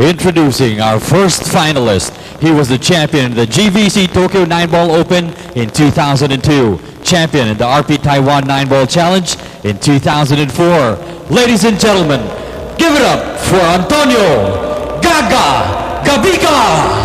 Introducing our first finalist. He was the champion in the GVC Tokyo 9-Ball Open in 2002, champion in the RP Taiwan 9-Ball Challenge in 2004. Ladies and gentlemen, give it up for Antonio Gabica!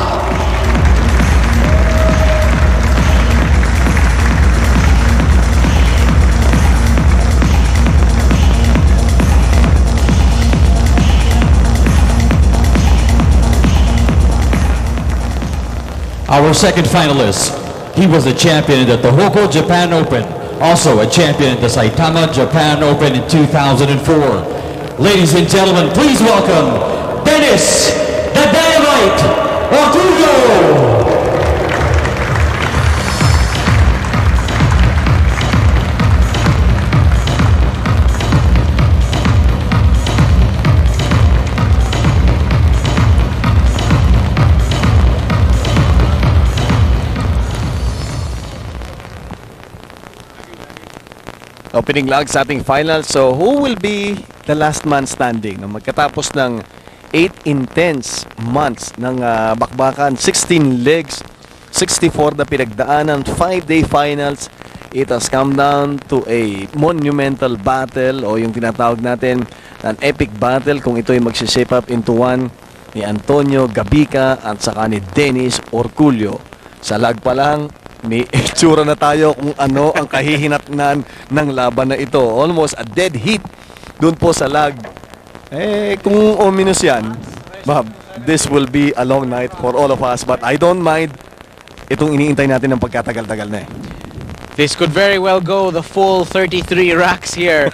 Our second finalist, he was a champion in the Tohoku Japan Open, also a champion in the Saitama Japan Open in 2004. Ladies and gentlemen, please welcome Dennis, the Dynamite, Orcullo! Opening lag sa ating final. So, who will be the last man standing? Magkatapos ng 8 intense months ng bakbakan, 16 legs, 64 na pinagdaanan, 5-day finals, it has come down to a monumental battle o yung tinatawag natin an epic battle kung ito ay magsishape up into one ni Antonio Gabica at saka ni Dennis Orcullo. Sa lag pa lang, may itsura na tayo kung ano ang kahihinatnan ng laban na ito. Almost a dead heat doon po sa lag. Kung ominous yan, this will be a long night for all of us. But I don't mind itong iniintay natin ng pagkatagal-tagal na This could very well go the full 33 racks here.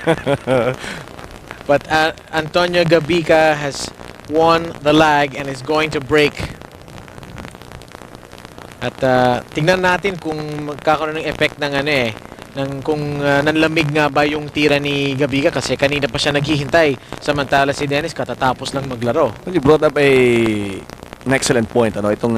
But Antonio Gabica has won the lag and is going to break. At tingnan natin kung magkakaroon ng effect ng kung nanlamig nga ba yung tira ni Gabica kasi kanina pa siya naghihintay samantala si Dennis katatapos lang maglaro. Well, you brought up an excellent point. Itong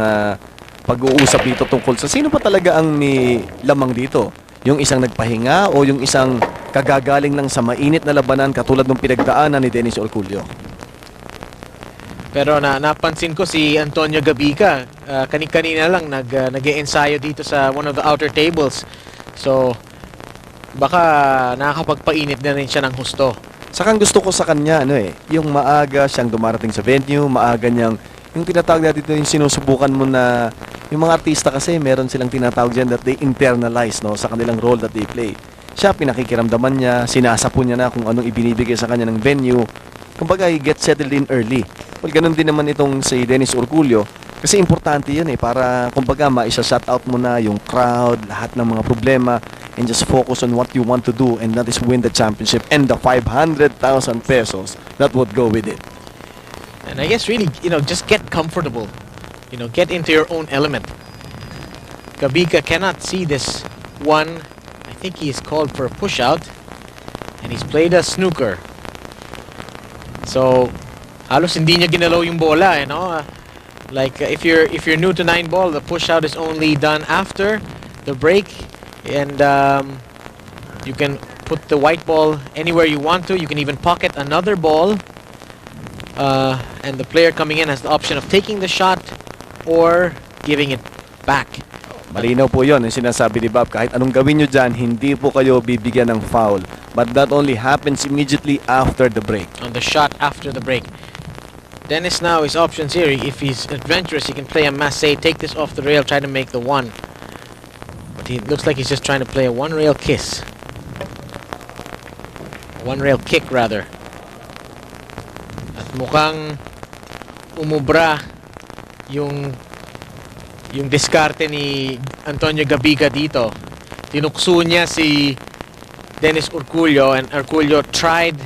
pag-uusap dito tungkol sa sino pa talaga ang may lamang dito? Yung isang nagpahinga o yung isang kagagaling lang sa mainit na labanan katulad ng pinagdaanan ni Dennis Orcullo? Pero napansin ko si Antonio Gabica, kanina lang nag-e-ensayo dito sa one of the outer tables. So, baka nakakapagpainit na rin siya ng husto. Sakang gusto ko sa kanya, yung maaga siyang dumarating sa venue, maaga niyang, yung tinatawag natin dito, yung sinusubukan mo na, yung mga artista kasi, meron silang tinatawag dyan that they internalize, sa kanilang role that they play. Siya, pinakikiramdaman niya, sinasapon niya na kung anong ibinibigay sa kanya ng venue. Kumbaga, he gets settled in early. Well, ganun din naman itong si Dennis Orcullo. Kasi importante yun para, kumbaga, maisa-shut out mo na yung crowd, lahat ng mga problema, and just focus on what you want to do, and that is win the championship and the 500,000 pesos that would go with it. And I guess really, just get comfortable. Get into your own element. Gabica cannot see this one. I think he's called for a push-out, and he's played a snooker. So, halos hindi niya ginalaw yung bola, like if you're new to 9-ball, the push out is only done after the break, and you can put the white ball anywhere you want to. You can even pocket another ball, and the player coming in has the option of taking the shot or giving it back. Malinaw po yun, yung sinasabi ni Bob, kahit anong gawin nyo dyan, hindi po kayo bibigyan ng foul. But that only happens immediately after the break. On the shot after the break. Dennis now, his options here, if he's adventurous, he can play a masse, take this off the rail, try to make the one. But he looks like he's just trying to play a one-rail kiss. One-rail kick, rather. At mukhang umubra yung diskarte ni Antonio Gabica dito. Tinukso niya si Dennis Orcullo, and Orcullo tried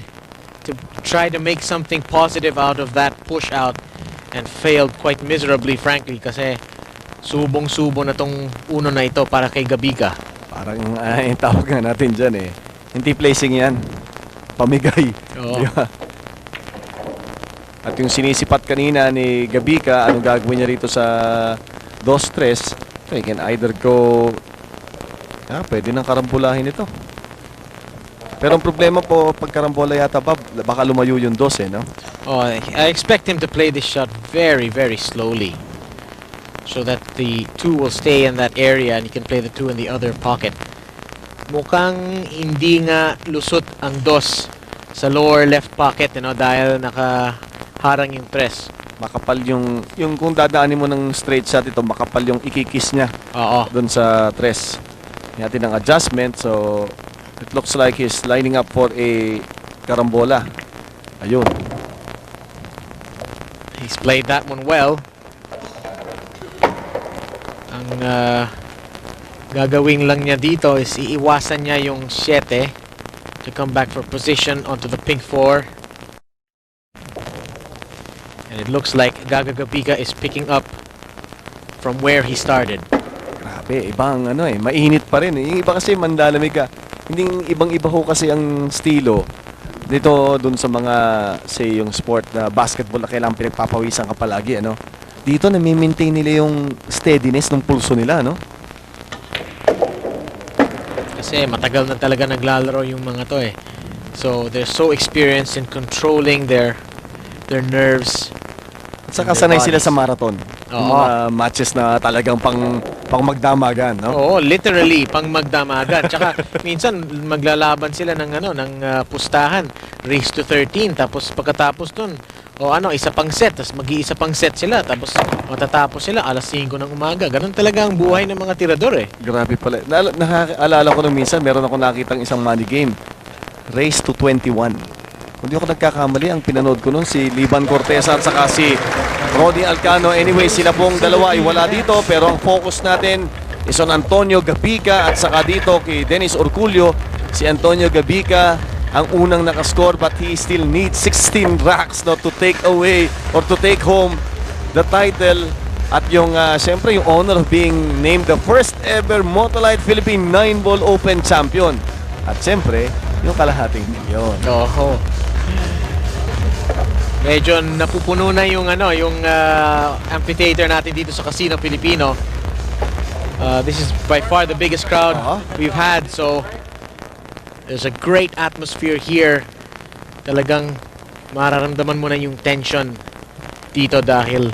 to make something positive out of that push out and failed quite miserably, frankly, kasi subong-subo na tong uno na ito para kay Gabica. Parang tawag nga natin dyan hindi placing yan, pamigay. Diba? At yung sinisipat kanina ni Gabica, anong gagawin niya rito sa 2-3, he can either go pwede nang karambulahin ito. Pero ang problema po, pag karambola yata ba, baka lumayo yung dos no? Oh, I expect him to play this shot very, very slowly, so that the 2 will stay in that area and he can play the 2 in the other pocket. Mukhang hindi nga lusot ang dos sa lower left pocket, dahil nakaharang yung press. Makapal yung kung dadaanin mo ng straight shot ito, makapal yung ikikis niya. Oo. Doon sa tres. Natin ang adjustment, so it looks like he's lining up for a karambola. Ayun. He's played that one well. Ang gagawin lang niya dito is iiwasan niya yung 7 to come back for position onto the pink 4. And it looks like Gabica is picking up from where he started. Grabe, ibang mainit pa rin. Yung iba kasi mandalamig ka. Hindi ibang-iba ho kasi ang estilo. Dito dun sa mga say yung sport na basketball na kailangan pinagpapawisan ka palagi, Dito nami-maintain nila yung steadiness ng pulso nila, Kasi matagal na talaga naglalaro yung mga to eh. So they're so experienced in controlling their nerves. At saka sanay sila sa marathon. Oo. Mga matches na talagang pang magdamagan, Oo, literally pang magdamagan. Tsaka minsan maglalaban sila ng pustahan, race to 13, tapos pagkatapos nun, isa pang set, tapos mag-iisa pang set sila, tapos matatapos sila alas 5 ng umaga. Ganun talaga ang buhay ng mga tirador eh. Grabe pala. Nakakaalala ko nung minsan, meron ako nakitang isang money game. Race to 21. Kung di ako nagkakamali, ang pinanood ko nun si Liban Cortez at saka si Rodney Alcano. Anyway, sila pong dalawa ay wala dito, pero ang focus natin is on Antonio Gabica at saka dito kay Dennis Orcullo. Si Antonio Gabica ang unang nakascore, but he still needs 16 racks to take away or to take home the title at yung syempre yung honor of being named the first ever Motolite Philippine 9-ball Open champion. At syempre, yung kalahating milyon. Oo. Medyo napupuno na yung amphitheater natin dito sa Casino Filipino. This is by far the biggest crowd we've had, so there's a great atmosphere here. Talagang mararamdaman mo na yung tension dito dahil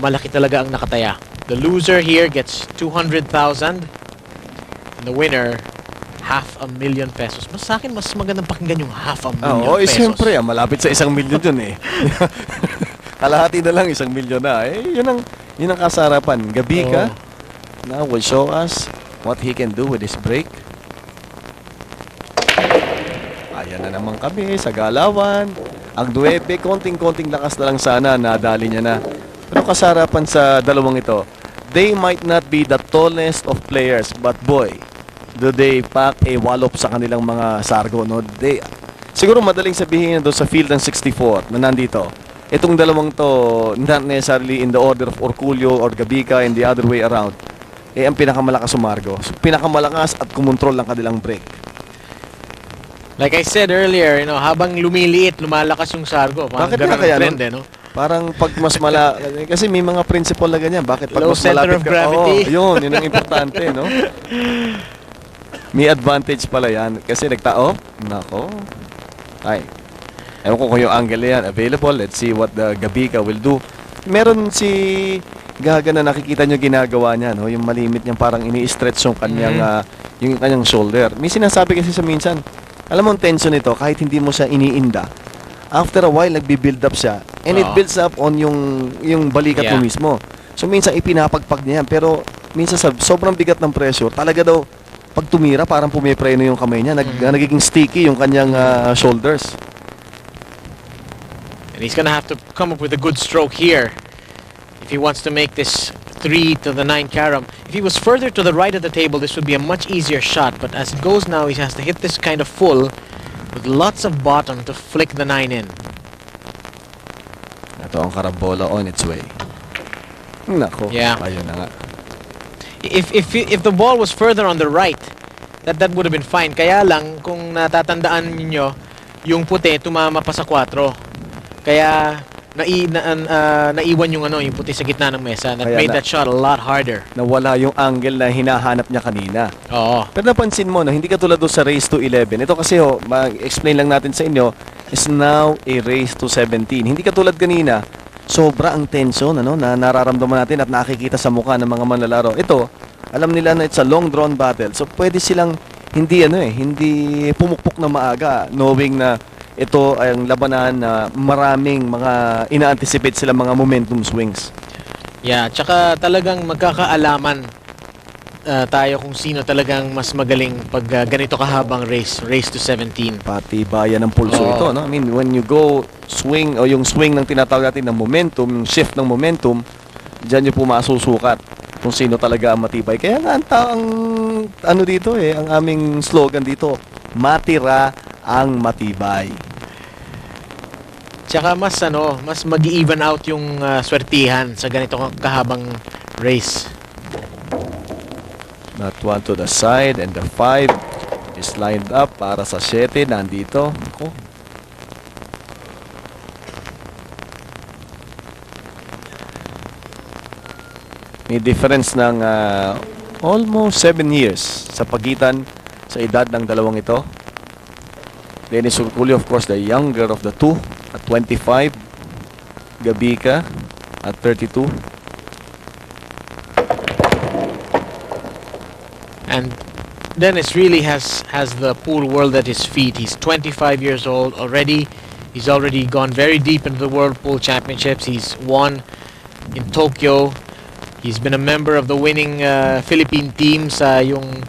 malaki talaga ang nakataya. The loser here gets 200,000 and the winner 500,000 pesos. Sa akin, mas magandang pakinggan yung 500,000 pesos. Siyempre, malapit sa 1,000,000 yun eh. Kalahati na lang, 1,000,000 na. Yun ang kasarapan. Gabica now will show us what he can do with his break. Ayan na naman kami sa galawan. Ang 9, konting-konting lakas na lang sana, nadali niya na. Pero kasarapan sa dalawang ito, they might not be the tallest of players, but boy, do they pack a wallop sa kanilang mga sargo, siguro madaling sabihin doon sa field ng 64 na nandito. Itong dalawang to, not necessarily in the order of Orcullo or Gabica and the other way around, ang pinakamalakas sumargo. So, pinakamalakas at kumontrol ng kanilang break. Like I said earlier, habang lumiliit, lumalakas yung sargo. Bakit nga kaya trend, Parang pag mas kasi may mga principle na ganyan. Bakit pag low mas center malapit of gravity. Yun ang importante, May advantage pala yan. Kasi nagtao. Nako. Ay. Ewan ko kung yung angle yan available. Let's see what the Gabica will do. Meron si Gaga na nakikita nyo ginagawa niya. Yung malimit niyang parang ini-stretch yung kanyang shoulder. May sinasabi kasi sa minsan, alam mo ang tension nito, kahit hindi mo siya iniinda, after a while, nagbi-build up siya. And it builds up on yung balikat mo mismo. So minsan ipinapagpag niya yan. Pero minsan sa sobrang bigat ng pressure, talaga daw, pag tumira, parang pumipreno yung kamay niya. Nagiging sticky yung kanyang shoulders. And he's gonna have to come up with a good stroke here if he wants to make this 3 to the 9 carom. If he was further to the right of the table, this would be a much easier shot. But as it goes now, he has to hit this kind of full with lots of bottom to flick the 9 in. Ito ang karambola on its way. Nako. Yeah. Ayun na nga. If the ball was further on the right, that would have been fine. Kaya lang, kung natatandaan niyo, yung puti tumama pa sa 4. Kaya naiwan yung yung puti sa gitna ng mesa. That Kaya made that shot a lot harder. Nawala yung angle na hinahanap niya kanina. Oo. Pero napansin mo, no, hindi katulad doon sa race to 11. Ito kasi, mag-explain lang natin sa inyo, is now a race to 17. Hindi katulad kanina, sobra ang tension na nararamdaman natin at nakikita sa mukha ng mga manlalaro. Ito, alam nila na it's a long drawn battle. So pwede silang hindi hindi pumukpok na maaga, knowing na ito ay ang labanan na maraming mga ina-anticipate sila mga momentum swings. Yeah, tsaka talagang magkakaalaman tayo kung sino talagang mas magaling pag ganito kahabang race to 17. Pati bayan ng pulso ito, no? I mean, when you go swing o yung swing ng tinatawag natin ng momentum, yung shift ng momentum, diyan niyo po masusukat kung sino talaga ang matibay. Kaya nga ang ano dito ang aming slogan dito, matira ang matibay. Tsaka mas mag-even out yung swertihan sa ganito kahabang race. That one to the side and the 5 is lined up para sa 7 nandito. Ako. May difference ng almost 7 years sa pagitan sa edad ng dalawang ito. Dennis Orcullo, of course, the younger of the two at 25. Gabica at 32. And Dennis really has the pool world at his feet. He's 25 years old already. He's already gone very deep into the World Pool Championships. He's won in Tokyo. He's been a member of the winning Philippine team sa yung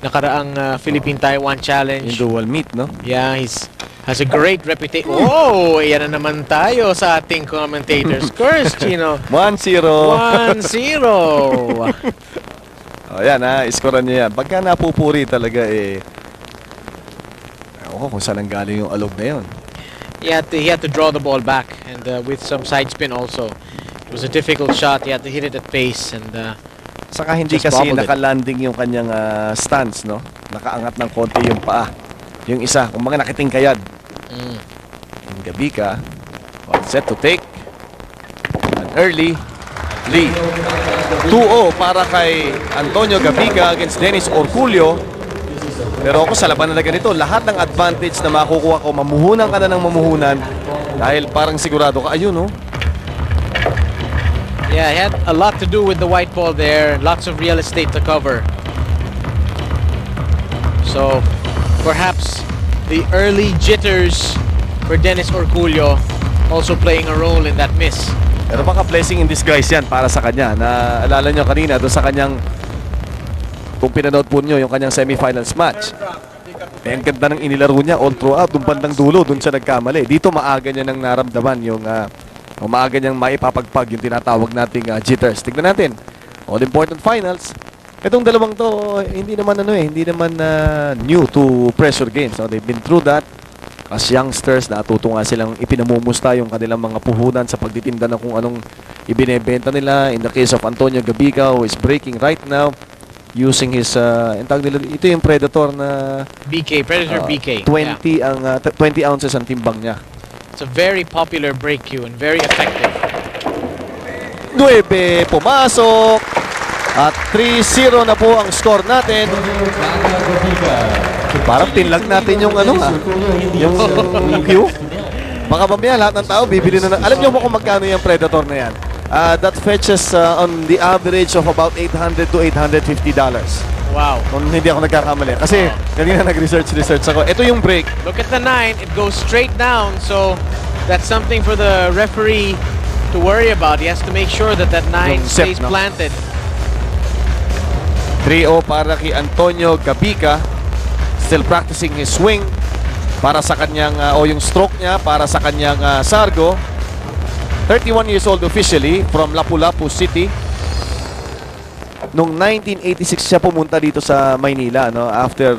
nakaraang Philippine-Taiwan Challenge. In dual meet, no? Yeah, has a great reputation. Oh, yan na naman tayo sa ating commentators. Curse, Chino. 1-0. 1-0. Yan iskoran niya yan. Pagka napupuri talaga kung saan ang galing yung alog na yun. He had to draw the ball back and with some side spin also. It was a difficult shot. He had to hit it at pace and saka hindi just kasi bobbled it. nakalanding yung kanyang stance, no? Nakaangat ng konti yung paa. Yung isa, kung mga nakitingkayad. Yung Gabica, all set to take an early lead. 2-0 para kay Antonio Gabica against Dennis Orcullo. Pero ako sa laban na ganito, lahat ng advantage na makukuha ko, mamuhunan ka na ng mamuhunan dahil parang sigurado ka, ayun, no? Yeah, he had a lot to do with the white ball there. Lots of real estate to cover. So, perhaps the early jitters for Dennis Orcullo also playing a role in that miss. Pero baka blessing in disguise yan para sa kanya. Naalala nyo kanina doon sa kanyang, kung pinanood po nyo yung kanyang semifinals match, ang ganda ng inilaro niya all throughout, doon bandang dulo, doon siya nagkamali. Dito maaga niya nang naramdaman yung maaga niyang maipapagpag yung tinatawag nating jitters. Tignan natin, all important finals. Itong dalawang to, hindi naman new to pressure games. No? They've been through that. As youngsters, natuto nga silang ipinamumusta yung kanilang mga puhunan sa pagtitinda ng kung anong ibinebenta nila. In the case of Antonio Gabica, who is breaking right now, using his, ito yung Predator na Predator BK. 20 20 ounces ang timbang niya. It's a very popular break cue and very effective. 9, pumasok. At 3-0 na po ang score natin. Parang tinlag natin yung yung cue. Baka mamaya lahat ng tao bibili na. Alam niyo mo kung magkano yung Predator na yan? That fetches on the average of about $800 to $850. Wow. Kung hindi ako nagkakamali. Kasi kanina nag-research ako. Ito yung break. Look at the 9. It goes straight down. So that's something for the referee to worry about. He has to make sure that 9 stays planted. 3-0 para kay Antonio Gabica. Still practicing his swing para sa kanyang yung stroke niya para sa kanyang sargo. 31 years old officially from Lapu-Lapu City. Noong 1986 siya pumunta dito sa Maynila, no? After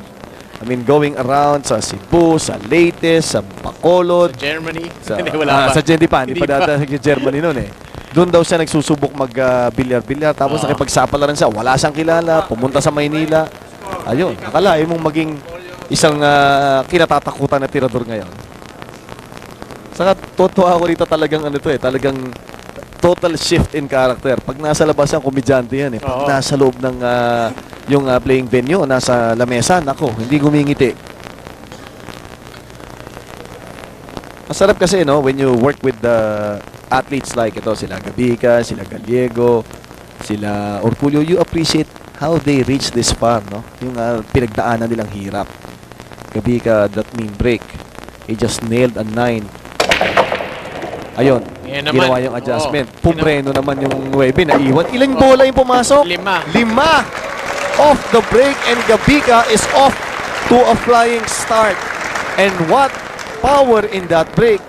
going around sa Cebu, sa Leyte, sa Bacolod, sa Germany. Sa hindi pa data sa Germany noon Doon daw siya nagsusubok mag-bilyar-bilyar. Tapos nakipagsapala rin siya. Wala siyang kilala. Pumunta sa Maynila. Ayun. Akalain mong maging isang kinatatakutan na tirador ngayon. Saka totoo ako dito talagang ano to eh, talagang total shift in character. Pag nasa labas yan, komedyante yan eh. Pag nasa loob ng yung playing venue, nasa lamesa, nako, hindi gumingiti. Masarap kasi, no, when you work with the athletes like ito, sila Gabica, sila Gallego, sila Orcullo, you appreciate how they reach this far, no? Yung pinagdaanan nilang hirap. Gabica, that mean break. He just nailed a 9. Ayun, ginawa yung adjustment. Pumreno naman yung 9, naiwan. Ilang bola yung pumasok? 5. 5. Off the break and Gabica is off to a flying start. And what power in that break.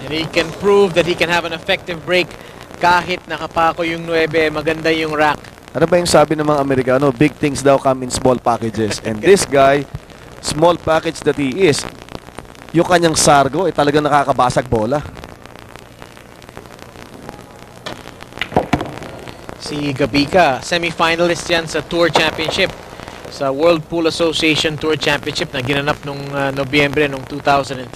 And he can prove that he can have an effective break kahit nakapako yung 9, maganda yung rack. Ano ba yung sabi ng mga Amerikano? Big things daw come in small packages. And this guy, small package that he is, yung kanyang sargo ay talagang nakakabasag bola. Si Gabica, semi-finalist yan sa Tour Championship, sa World Pool Association Tour Championship na ginanap nung Nobyembre nung 2003.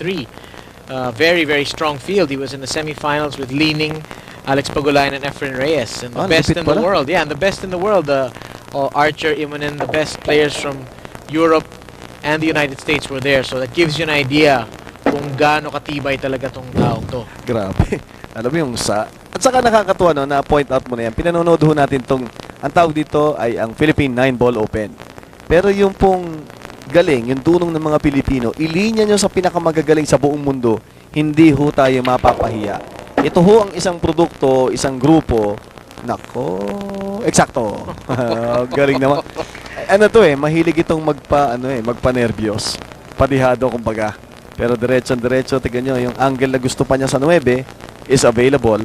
Very, very strong field. He was in the semi-finals with Leaning, Alex Pagulayan, and Efren Reyes. And the best in the world. Yeah, and the best in the world. Archer, Imonen, the best players from Europe and the United States were there. So that gives you an idea kung gaano katibay talaga tong taong to. Grabe. Alam mo yung at saka nakakatuwa, no, na point out mo na yan. Pinanonood ho natin ang tawag dito ay ang Philippine 9-Ball Open. Pero yung pong galing, yung tunong ng mga Pilipino, ilinya nyo sa pinakamagagaling sa buong mundo, hindi ho tayo mapapahiya. Ito ho ang isang produkto, isang grupo. Nako, eksakto. Galing naman. Ano to eh, mahilig itong magpa-nervyos. Padihado kumbaga. Pero diretso, tignan nyo, yung angle na gusto pa niya sa 9 is available.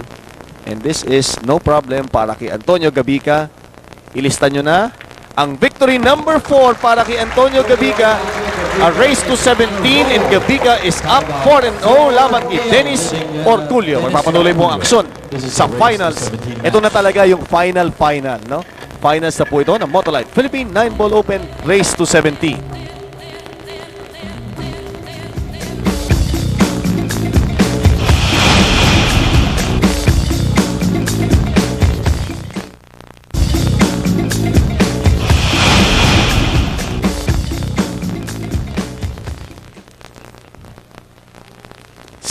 And this is no problem para kay Antonio Gabica. Ilista nyo na ang victory number 4 para kay Antonio Gabica. A race to 17 and Gabica is up 4-0 laban kay Dennis Orcullo. Magpapatuloy po ang aksyon sa finals. Ito na talaga yung final, no? Finals na po ito ng Motolite Philippine 9-Ball Open Race to 17.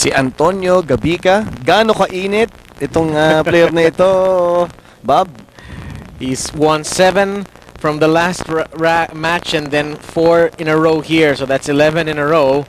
Si Antonio Gabica, gaano kainit itong player na ito, Bob? He's won 7 from the last match and then 4 in a row here. So that's 11 in a row.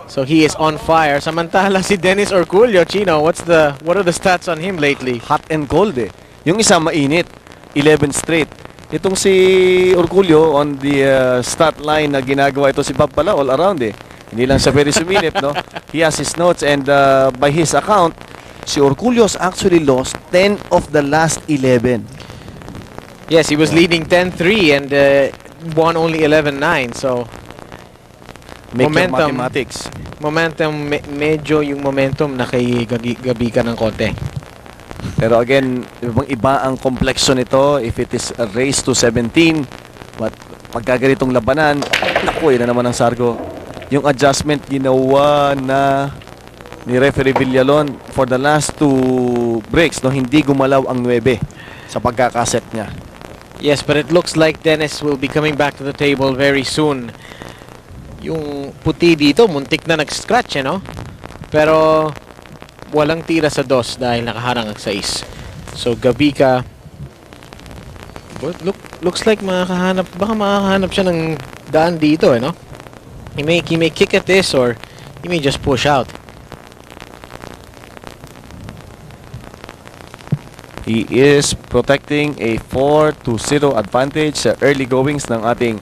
So he is on fire. Samantala si Dennis Orcullo, Chino, what are the stats on him lately? Hot and cold eh. Yung isa mainit, 11 straight. Itong si Orcullo on the stat line na ginagawa ito si Bob pala all around eh. Hindi lang siya very suminip, no? He has his notes and by his account, si Orcullo's actually lost 10 of the last 11. Yes, he was leading 10-3 and won only 11-9. So, make your mathematics. Medyo yung momentum na kay Gabica ng konti. Pero again, iba ang complexion nito if it is a race to 17. But pagka ganitong labanan, naku, na naman ang sargo. Yung adjustment ginawa na ni referee Villalon for the last 2 breaks, no, hindi gumalaw ang 9 sa pagkakaset niya. Yes, but it looks like Dennis will be coming back to the table very soon. Yung puti dito, muntik na nag-scratch, no? Pero walang tira sa 2 dahil nakaharang ang 6. So Gabica, looks like baka makakahanap siya ng daan dito, no? He may kick at this or he may just push out. He is protecting a 4-0 advantage sa early goings ng ating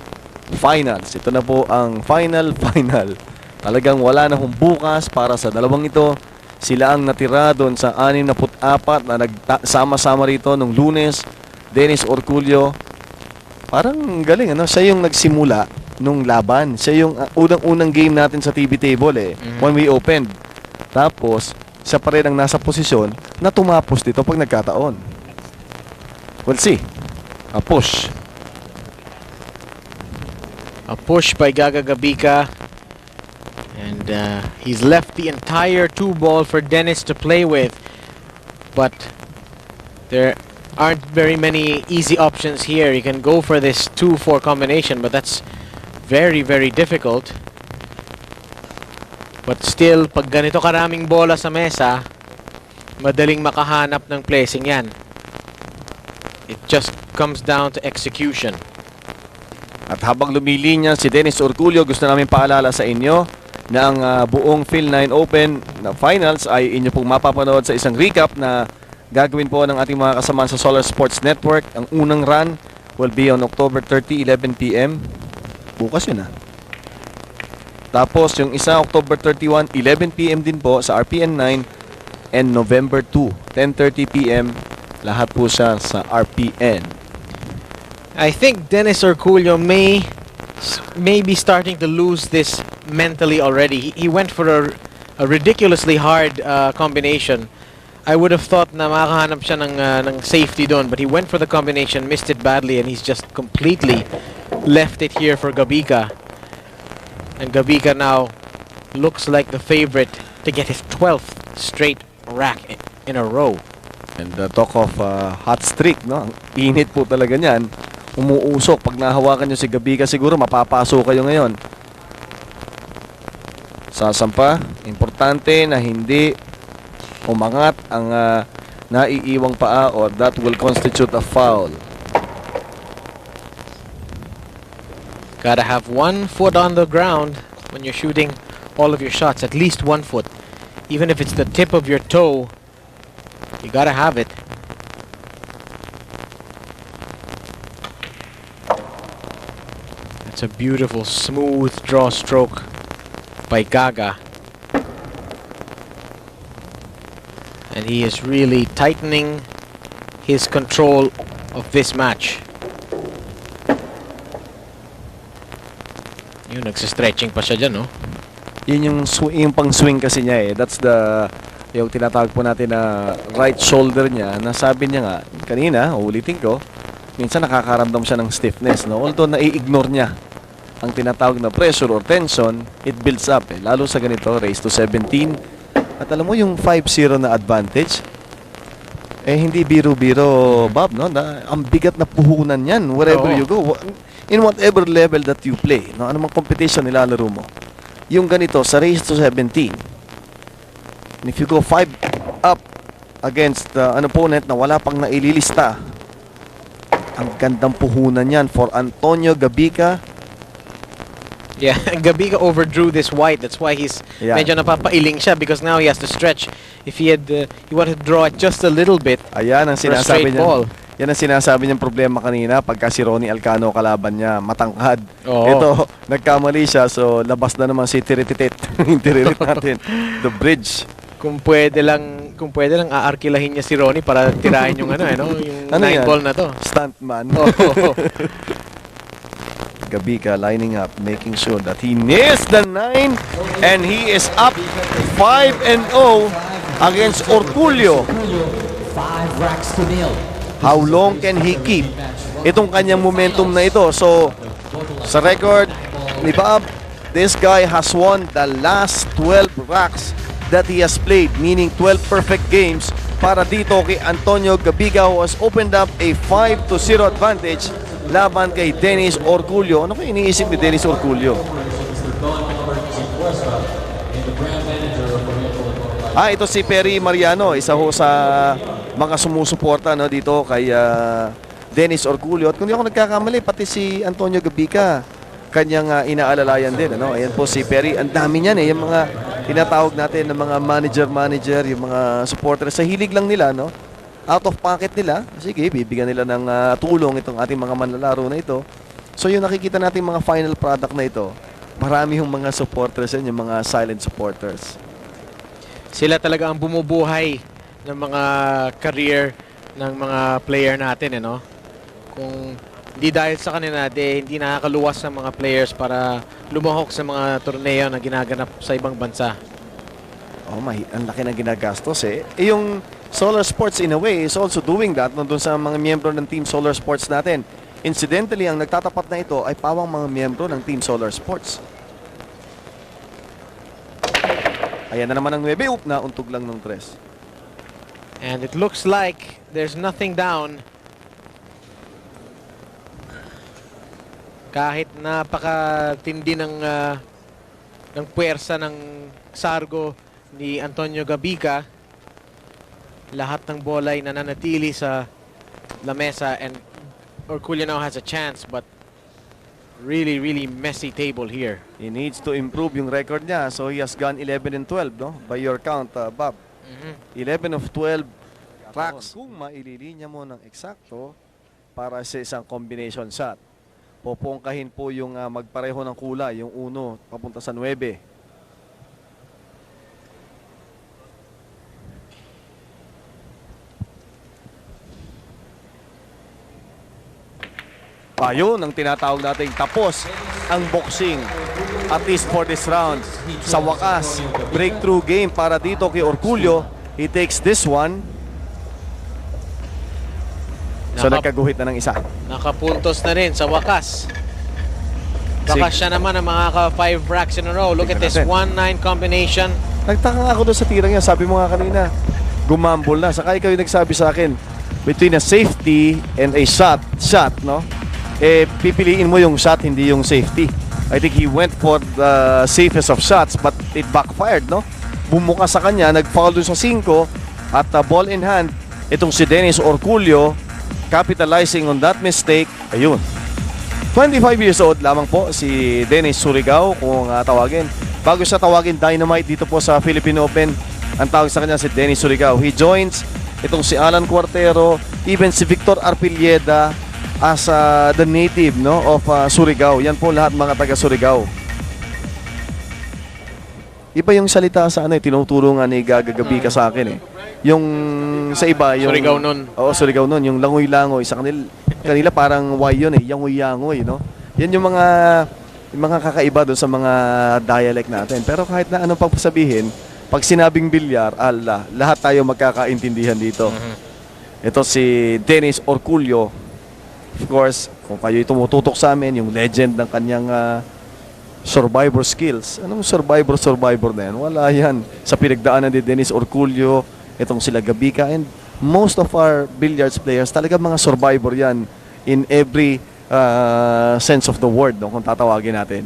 finals. Ito na po ang final. Talagang wala na hong bukas para sa dalawang ito. Sila ang natira doon sa 64 na nagsama-sama rito nung Lunes. Dennis Orcullo, parang galing, ano? Siya yung nagsimula nung laban. Siya yung unang game natin sa TV table eh, when we opened. Tapos, siya pa rin ang nasa posisyon na tumapos dito pag nagkataon. We'll see. A push. A push by Gabica. And he's left the entire 2-ball for Dennis to play with. But there aren't very many easy options here. You can go for this 2-4 combination, but that's very, very difficult. But still, pag ganito karaming bola sa mesa, madaling makahanap ng placing yan. It just comes down to execution. At habang lumilinya si Dennis Orcullo, gusto namin paalala sa inyo na ang buong Phil 9 Open na finals ay inyo pong mapapanood sa isang recap na gagawin po ng ating mga kasama sa Solar Sports Network. Ang unang run will be on October 30, 11 p.m. Bukas yun Tapos yung isa October 31, 11 p.m. din po sa RPN 9, and November 2, 10:30 p.m. Lahat po siya sa RPN. I think Dennis Orcullo may be starting to lose this mentally already. He went for a ridiculously hard combination. I would have thought na makakahanap siya ng safety doon, but he went for the combination, missed it badly, and he's just completely left it here for Gabica. And Gabica now looks like the favorite to get his 12th straight rack in a row. And talk of hot streak, no? Ang init po talaga niyan. Umuusok. Pag nahawakan nyo si Gabica, siguro mapapaso kayo ngayon. Sasampa. Importante na hindi umangat ang naiiwang paa, or that will constitute a foul. Gotta have 1 foot on the ground when you're shooting all of your shots. At least 1 foot. Even if it's the tip of your toe, you gotta have it. That's a beautiful, smooth draw stroke by Gaga. And he is really tightening his control of this match. Yun, nagsistretching pa siya dyan, no? Yun yung pang-swing kasi niya That's yung tinatawag po natin na right shoulder niya, na sabi niya nga, kanina, ulitin ko, minsan nakakaramdam siya ng stiffness, no? Although nai-ignore niya ang tinatawag na pressure or tension, it builds up lalo sa ganito, race to 17. At alam mo yung 5-0 na advantage, hindi biro-biro, Bob, no? Ang bigat na puhunan yan wherever you go, in whatever level that you play, no? Anumang competition nilalaro mo. Yung ganito sa race to 17, and if you go 5 up against an opponent na wala pang naililista, ang gandang puhunan yan for Antonio Gabica. Yeah, Gabica overdrew this white. That's why he's medyo napapailing siya, because now he has to stretch. If he wanted to draw it just a little bit, ayan ang sinasabi niya. ball. Yan ang sinasabi niyang problema kanina pagka si Ronnie Alcano kalaban niya, matangkad. Ito, nagkamali siya, so labas na naman si Tirititit. Tiritit natin. The bridge. Kung pwede lang aarkilahin niya si Ronnie para tirahin yung yung 9-ball na to. Stuntman. Gabica lining up, making sure that he nails the 9, and he is up 5-0 against Orcullo. 5 racks to nil. How long can he keep itong kanyang momentum na ito? So, sa record ni Bob, this guy has won the last 12 racks that he has played, meaning 12 perfect games para dito kay Antonio Gabica, who has opened up a 5-0 advantage laban kay Dennis Orcullo. Ano kaya iniisip ni Dennis Orcullo? Ito si Perry Mariano, isa ho sa mga sumusuporta dito kay Dennis Orcullo. At kung di ako nagkakamali, pati si Antonio Gabica, kanyang inaalalayan din. Ayan po si Perry. Ang dami niyan yung mga tinatawag natin ng mga manager, yung mga supporters. Sa hilig lang nila, out of pocket nila, sige, bibigyan nila ng tulong itong ating mga manlalaro na ito. So yung nakikita natin mga final product na ito, marami yung mga supporters yan, yung mga silent supporters. Sila talaga ang bumubuhay ng mga career ng mga player natin, Kung hindi dahil sa kanila, hindi nakakaluwas ng mga players para lumahok sa mga torneo na ginaganap sa ibang bansa. Ang laki ng ginagastos yung Solar Sports in a way is also doing that nandun sa mga miyembro ng Team Solar Sports natin. Incidentally, ang nagtatapat na ito ay pawang mga miyembro ng Team Solar Sports. Ayan na naman ang 9. Oop, nauntog lang ng 3. And it looks like there's nothing down. Kahit napakatindi ng puwersa ng sargo ni Antonio Gabica, lahat ng bola ay nananatili sa lamesa, and Orcullo now has a chance, but really messy table here. He needs to improve yung record niya. So he has gone 11 and 12, no? By your count, Bob. 11 of 12 tracks. Kung maililinya mo ng eksakto para sa isang combination shot, popongkahin po yung magpareho ng kulay, yung 1 papunta sa 9. Ayun ang tinatawag nating tapos ang boxing, at least for this round. Sa wakas, breakthrough game para dito kay Orcullo. He takes this one. So nagkaguhit na ng isa. Nakapuntos na rin sa wakas. Baka siya naman ang makaka 5 racks in a row. Look at this 1-9 combination. Nagtaka nga ako doon sa tirang yan. Sabi mo nga kanina, gumambol na. Saka ikaw yung nagsabi sa akin, between a safety and a shot, no? Pipiliin mo yung shot, hindi yung safety. I think he went for the safest of shots, but it backfired, no? Bumuka sa kanya, nag-foul doon sa 5, at ball in hand, itong si Dennis Orcullo, capitalizing on that mistake. Ayun. 25 years old lamang po si Dennis Surigao kung tawagin. Bago siya tawagin Dynamite dito po sa Philippine Open, ang tawag sa kanya si Dennis Surigao. He joins itong si Alan Cuartero, even si Victor Arpilleda as the native, no, of Surigao. Yan po lahat mga taga Surigao. Iba yung salita sa tinuturo nga ni Gabica sa akin Yung sa iba, yung Surigao nun. Oo, Surigao nun. Yung langoy-langoy. Sa kanila parang Y yun yangoy-yangoy, no? Yan yung mga kakaiba doon sa mga dialect natin. Pero kahit na anong pagsabihin, pag sinabing bilyar, lahat tayo magkakaintindihan dito. Ito si Dennis Orcullo. Of course, kung kayo tumututok sa amin, yung legend ng kanyang survivor skills. Anong survivor na yan? Wala yan. Sa pinagdaanan ni Dennis Orcullo, itong sila Gabica, and most of our billiards players, talaga mga survivor yan in every sense of the word, no, kung tatawagin natin.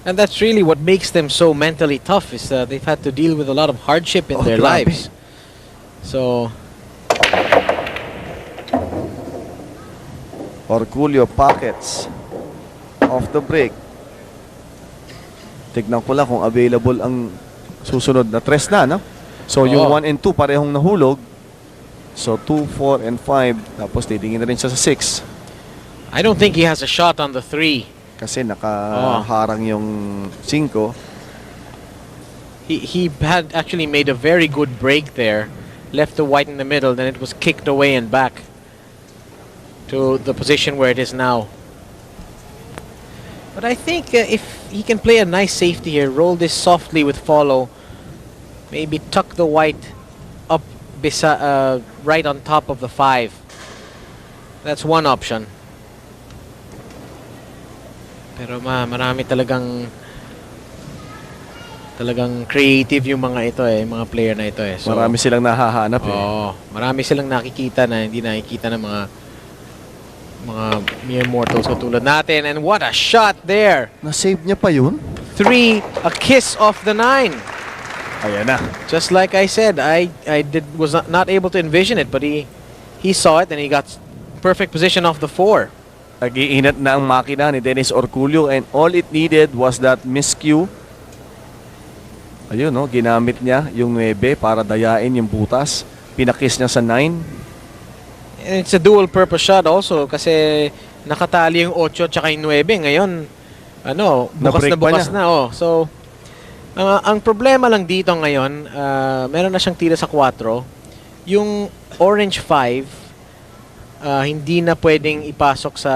And that's really what makes them so mentally tough, is they've had to deal with a lot of hardship in their lives. So Orcullo pockets off the break. Tignan ko lang kung available ang susunod na 3 na, no? So yung 1 and 2 parehong nahulog. So 2, 4, and 5. Tapos titingin na rin siya sa 6. I don't think he has a shot on the 3. Kasi nakaharang yung 5. He had actually made a very good break there. Left the white in the middle, then it was kicked away and back to the position where it is now. But I think if he can play a nice safety here, roll this softly with follow, maybe tuck the white up right on top of the 5. That's one option. Pero marami talagang creative yung mga ito mga player na ito So, marami silang nahahanap marami silang nakikita na hindi nakikita ng mga mere mortals katulad natin. And what a shot there! Na-save niya pa yun? 3, a kiss off the 9. Ayan na. Just like I said, I was not able to envision it, but he saw it and he got perfect position off the 4. Nag-iinat na ang makina ni Dennis Orcullo, and all it needed was that miscue. Ayun, no, ginamit niya yung 9 para dayain yung butas. Pinakis niya sa 9. And it's a dual purpose shot also kasi nakatali yung 8 at saka yung 9. Ngayon, bukas na. So, ang problema lang dito ngayon, meron na siyang tira sa 4. Yung orange 5, hindi na pwedeng ipasok sa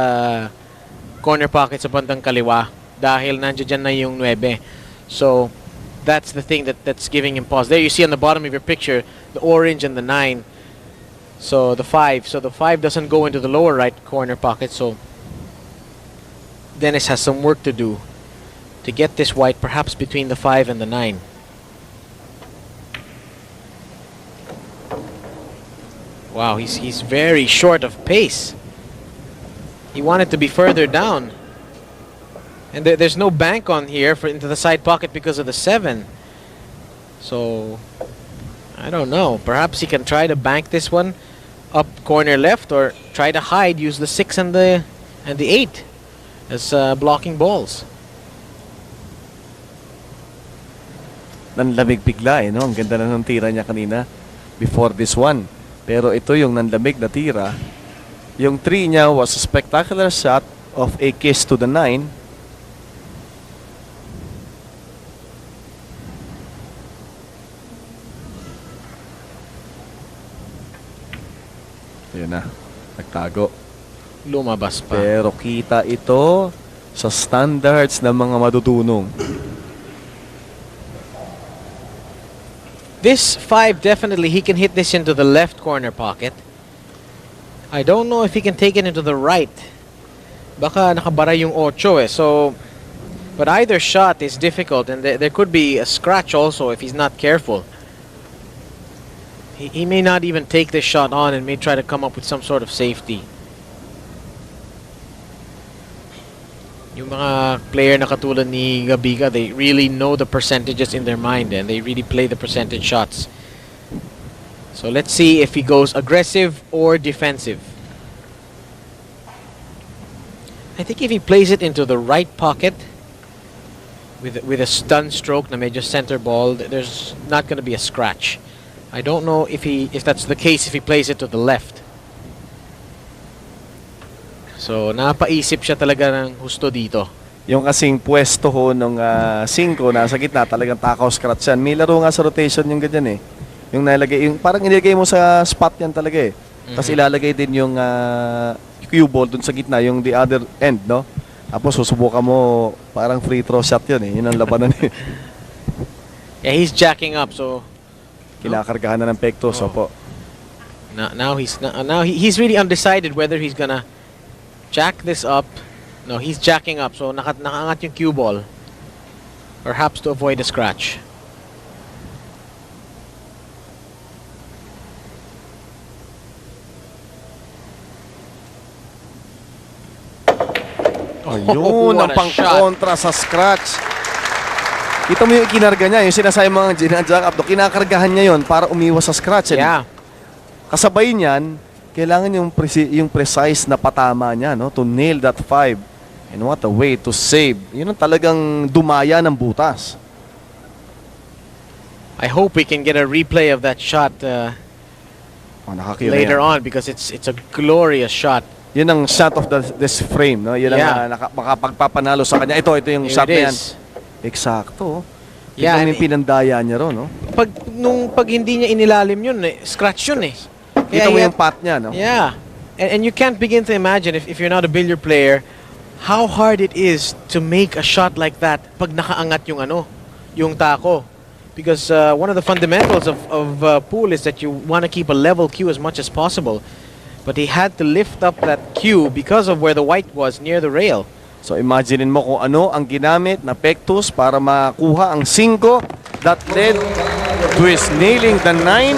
corner pocket sa bandang kaliwa dahil nandiyan na yung 9. So, that's the thing that's giving him pause. There you see on the bottom of your picture, the orange and the 9. So the 5 doesn't go into the lower right corner pocket, so Dennis has some work to do to get this white perhaps between the 5 and the 9. Wow, he's very short of pace. He wanted to be further down. And there's no bank on here for into the side pocket because of the 7. So, I don't know. Perhaps he can try to bank this one up corner left, or try to hide, use the 6 and the 8 as blocking balls. Nanlamig bigla eh, no? Ang ganda na ng tira niya kanina before this one. Pero ito yung nanlamig na tira. Yung 3 niya was a spectacular shot of a kiss to the 9. Ayun na, nagtago. Lumabas pa. Pero kita ito sa standards ng mga madudunong. This 5, definitely he can hit this into the left corner pocket. I don't know if he can take it into the right. Baka nakabara yung 8 eh. So, but either shot is difficult, and there could be a scratch also if he's not careful. He may not even take this shot on and may try to come up with some sort of safety. Yung mga player na katulad ni Gabica, they really know the percentages in their mind, and they really play the percentage shots. So let's see if he goes aggressive or defensive. I think if he plays it into the right pocket with a stun stroke na medyo center ball, there's not going to be a scratch. I don't know if that's the case if he plays it to the left. So, napaisip siya talaga ng husto dito. Yung kasing pwesto ho nung 5 nasa gitna, talagang takaw scratch yan. May laro nga sa rotation yung ganyan eh. Yung nalagay, yung parang inilagay mo sa spot yan talaga eh. Tapos ilalagay din yung cue ball dun sa gitna, yung the other end, no? Tapos susubukan mo, parang free throw shot yun eh. Yun ang labanan eh. Yeah, he's jacking up, so Kinakargahan na ng pektos, opo. now he's really undecided whether he's gonna jack this up. No, he's jacking up, so nakaangat yung cue ball. Perhaps to avoid a scratch. Ayun, ang what a pangkontra sa scratch. Kita mo yung kinarga niya, yung sinasabi mga ginadjack up, kinakargahan niya yon para umiwas sa scratch. Yeah. Kasabay niyan, kailangan yung precise na patama niya, no, to nail that 5. And what a way to save. Yun ang talagang dumaya ng butas. I hope we can get a replay of that shot later on, because it's a glorious shot. Yun ang shot of this frame, no? Yun ang makapagpapanalo sa kanya. Ito yung shot na yan. Eksakto. Yeah, yung pinandaya niya ron, no? Pag hindi niya inilalim yun, scratch yun eh. Kita mo yung pat niya, no? Yeah. And you can't begin to imagine, if you're not a billiard player, how hard it is to make a shot like that pag nakaangat yung tako. Because one of the fundamentals of pool is that you want to keep a level cue as much as possible. But he had to lift up that cue because of where the white was, near the rail. So imaginein mo kung ano ang ginamit na pectus para makuha ang 5 that led to his nailing the 9.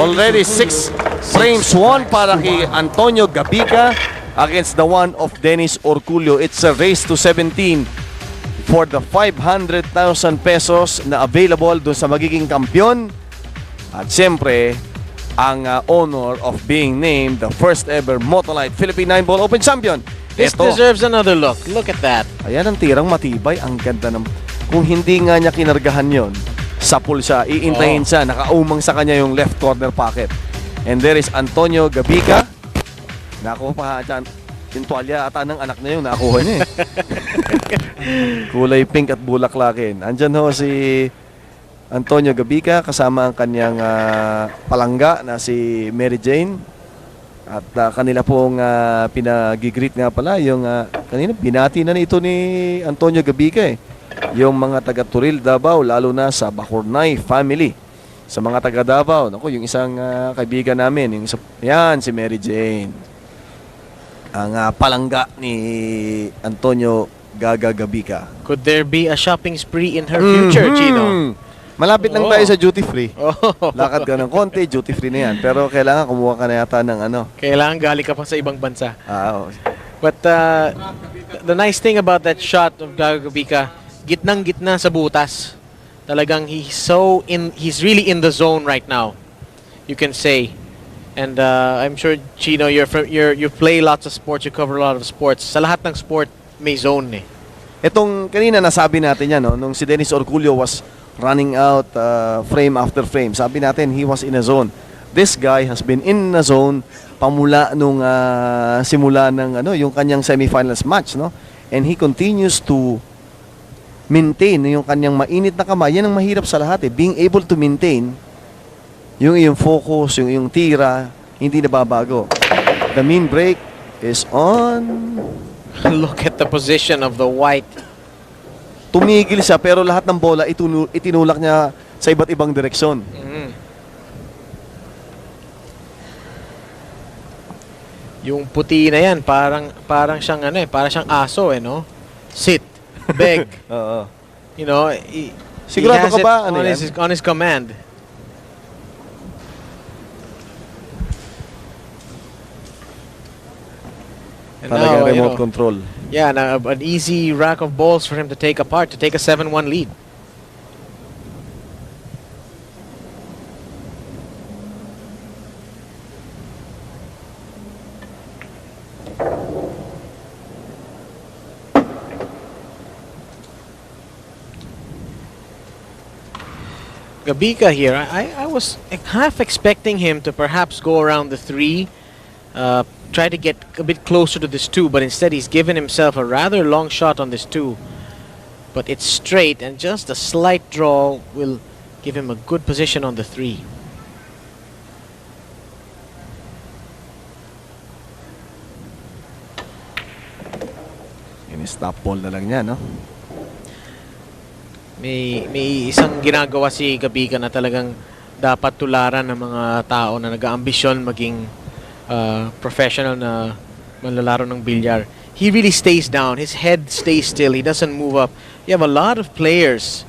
Already 6 frames won para kay Antonio Gabica against the one of Dennis Orcullo. It's a race to 17 for the 500,000 pesos na available dun sa magiging kampiyon. At siyempre, ang honor of being named the first ever Motolite Philippine 9-Ball Open Champion. This deserves another look. Look at that. Ayan ang tirang matibay. Ang ganda ng... Kung hindi nga niya kinargahan yon, sapul siya, iintayin siya, nakaumang sa kanya yung left corner pocket. And there is Antonio Gabica. Nakuha pa dyan. Yung tuwalya ata ng anak niya yung nakuha niya eh. Kulay pink at bulaklakin. Andyan ho si Antonio Gabica kasama ang kanyang palangga na si Mary Jane. At kanila pong pinagigreet nga pala yung kanina binati na ito ni Antonio Gabica eh. Yung mga taga Turil Davao, lalo na sa Bacurnay family. Sa mga taga Davao, naku, yung isang kaibigan namin, yung yan si Mary Jane. Ang palangga ni Antonio Gabica. Could there be a shopping spree in her future, Chino? Malapit lang Oo. tayo sa duty free. Oh. Lakad ka ng konti, duty free na yan. Pero kailangan kumuha ka na yata ng ano. Kailangan galing ka pa sa ibang bansa. Oo. But the nice thing about that shot of Gabica, gitnang-gitna sa butas. Talagang he's really in the zone right now. You can say. And I'm sure Chino, you play lots of sports, you cover a lot of sports. Sa lahat ng sport may zone eh. Itong kanina nasabi natin yan, no, nung si Dennis Orcullo was running out frame after frame. Sabi natin he was in a zone. This guy has been in a zone pamula nung simula ng yung kanyang semifinals match, no? And he continues to maintain yung kanyang mainit na kamay. Yan ang mahirap sa lahat eh. Being able to maintain yung focus, yung tira, hindi nababago. The mean break is on. Look at the position of the white. Tumigil siya pero lahat ng bola itinulak niya sa iba't ibang direksyon. Yung puti na yan, parang siyang parang siyang aso no? Sit, beg. Oo. You know, Sigurado ka ba on his command. And Talaga now, remote control. Yeah, now an easy rack of balls for him to take apart, to take a 7-1 lead. Gabica here, I was half expecting him to perhaps go around the 3, try to get a bit closer to this 2, but instead he's given himself a rather long shot on this 2. But it's straight, and just a slight draw will give him a good position on the 3. Ini-stop ball na lang niya, no? May isang ginagawa si Gabica na talagang dapat tularan ng mga tao na nag-aambisyon maging professional na manlalaro ng bilyar. He really stays down. His head stays still. He doesn't move up. You have a lot of players,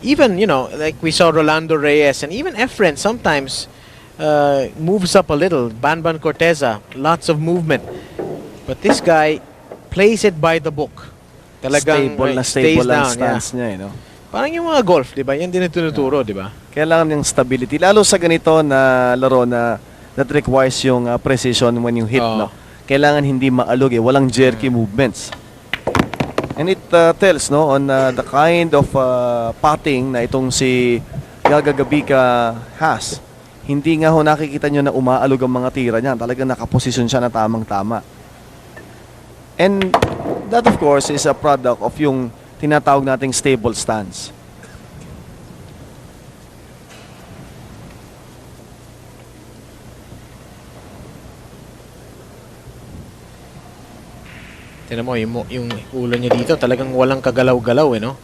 even, like we saw Rolando Reyes, and even Efren sometimes moves up a little. Banban Corteza, lots of movement. But this guy plays it by the book. Talagang stable down, ang stance niya, no? Parang yung mga golf, di ba? Yan din ang tinuturo, di ba? Kailangan yung stability. Lalo sa ganito na laro na that requires yung precision when you hit, no? Kailangan hindi maalog walang jerky movements. And it tells, no, on the kind of putting na itong si Gabica has. Hindi nga nakikita nyo na umaalog ang mga tira niya. Talagang nakaposisyon siya na tamang-tama. And that of course is a product of yung tinatawag nating stable stance. Tignan mo, yung ulo niya dito talagang walang kagalaw-galaw no?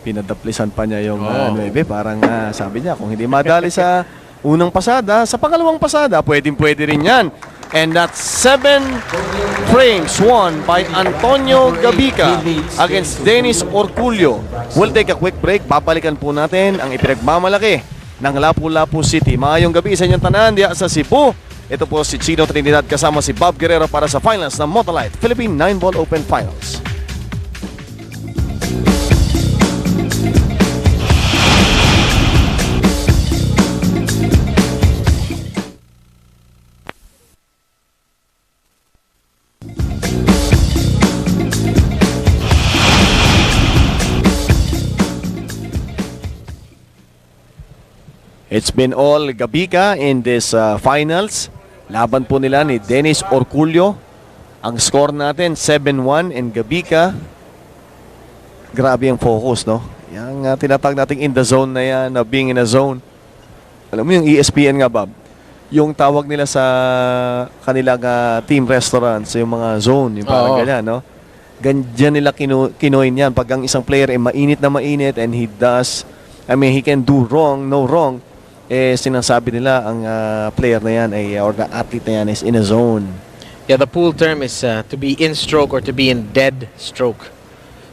Pinadaplisan pa niya yung 9. Parang sabi niya, kung hindi madali sa unang pasada, sa pangalawang pasada, pwede rin yan. And that's 7 frames won by Antonio Gabica against Dennis Orcullo. We'll take a quick break. Babalikan po natin ang ipinagmamalaki ng Lapu-Lapu City. Maayong gabi sa inyong tanan diya sa Cebu. Ito po si Chino Trinidad kasama si Bob Guerrero para sa finals ng Motolite Philippine 9-Ball Open Finals. It's been all Gabica in this finals. Laban po nila ni Dennis Orcullo. Ang score natin 7-1 and Gabica. Grabe ang focus, no? Yang tinatawag nating in the zone na yan, na being in a zone. Alam mo yung ESPN nga, Bob? Yung tawag nila sa kanilang team restaurants, yung mga zone, yung parang ganyan, no? Ganyan nila kinoin yan. Pag ang isang player ay mainit na mainit and he can do wrong, no wrong, sinasabi nila ang player na yan or the athlete na yan is in a zone. Yeah, the pool term is to be in stroke or to be in dead stroke.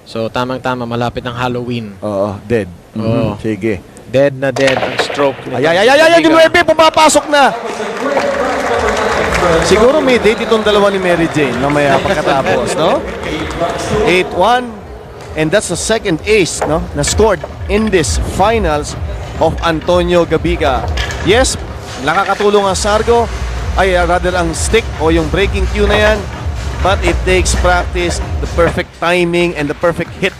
So tamang-tama, malapit ng Halloween. Oo, dead. Oh. Sige. Dead na dead ang stroke. Ay, yung 9 pumapasok na. Siguro may date itong dalawa ni Mary Jane na may pagkatapos, no? 8-1. And that's the second ace, no, na scored in this finals of Antonio Gabica. Yes, nakakatulong ang sargo, rather ang stick o yung breaking cue na yan. But it takes practice, the perfect timing, and the perfect hit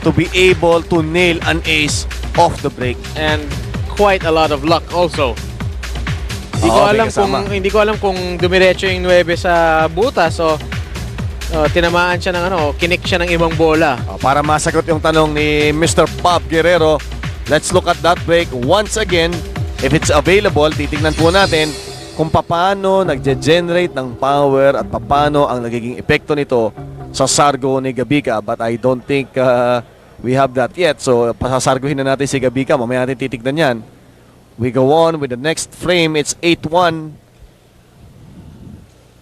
to be able to nail an ace off the break. And quite a lot of luck also. Hindi ko alam kung dumiretso yung 9 sa butas o tinamaan siya ng kinik siya ng ibang bola. Para masagot yung tanong ni Mr. Bob Guerrero, let's look at that break once again. If it's available, titignan po natin kung paano nagge-generate ng power at paano ang nagiging epekto nito sa sargo ni Gabica. But I don't think we have that yet. So pasasarguhin na natin si Gabica. Mamaya natin titignan yan. We go on with the next frame. It's 8-1.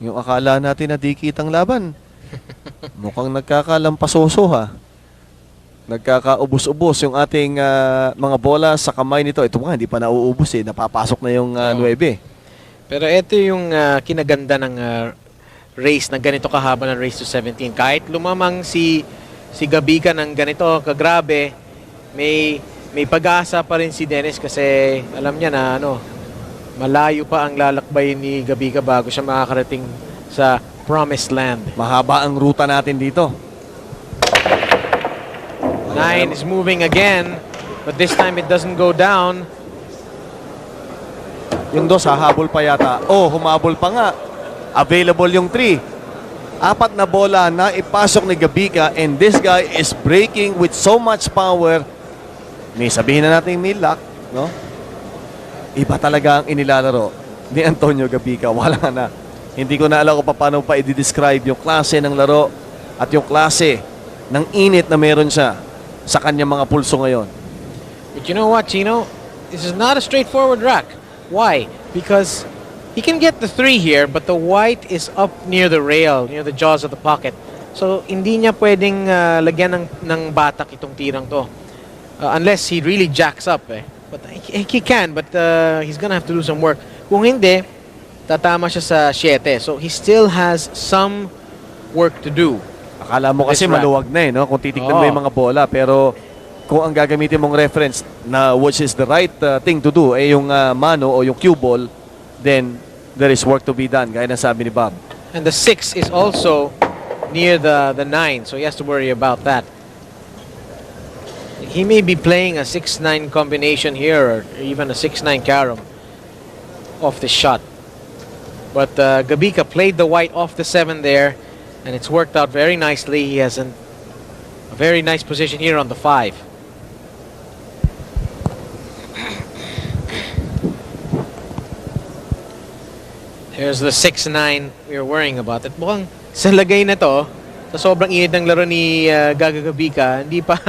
Yung akala natin na di kitang laban. Mukhang nagkakalampasoso ha. Nagkakaubos-ubos yung ating mga bola sa kamay nito. Ito nga, hindi pa nauubos eh. Napapasok na yung 9. Pero ito yung kinaganda ng race na ganito kahaba ng race to 17. Kahit lumamang si Gabica ng ganito kagrabe, may pag-asa pa rin si Dennis kasi alam niya na malayo pa ang lalakbay ni Gabica bago siya makakarating sa Promised Land. Mahaba ang ruta natin dito. 9 is moving again, but this time it doesn't go down. Yung 2 hahabol pa yata. Humabol pa nga. Available yung 3. 4 na bola na ipasok ni Gabica, and this guy is breaking with so much power. May sabihin na natin may luck, no? Iba talaga ang inilalaro ni Antonio Gabica. Wala na. Hindi ko na alam kung paano pa i-describe yung klase ng laro at yung klase ng init na meron siya sa kanyang mga pulso ngayon. But you know what, Chino? This is not a straightforward rack. Why? Because he can get the 3 here, but the white is up near the rail, near the jaws of the pocket. So, hindi niya pwedeng lagyan ng batak itong tirang to. Unless he really jacks up eh. But he can, but he's gonna have to do some work. Kung hindi, tatama siya sa 7. So, he still has some work to do. Akala mo kasi maluwag na eh, no? Kung titignan mo yung mga bola. Pero kung ang gagamitin mong reference na which is the right thing to do ay yung mano o yung cue ball, then there is work to be done, gaya na sabi ni Bob. And the 6 is also near the 9, so he has to worry about that. He may be playing a 6-9 combination here or even a 6-9 carom off the shot. But Gabica played the white off the 7 there, and it's worked out very nicely. He has a very nice position here on the 5. Here's the 6-9 we were worrying about. At mukhang sa lagay na to, sa sobrang init ng laro ni Gabica, hindi pa,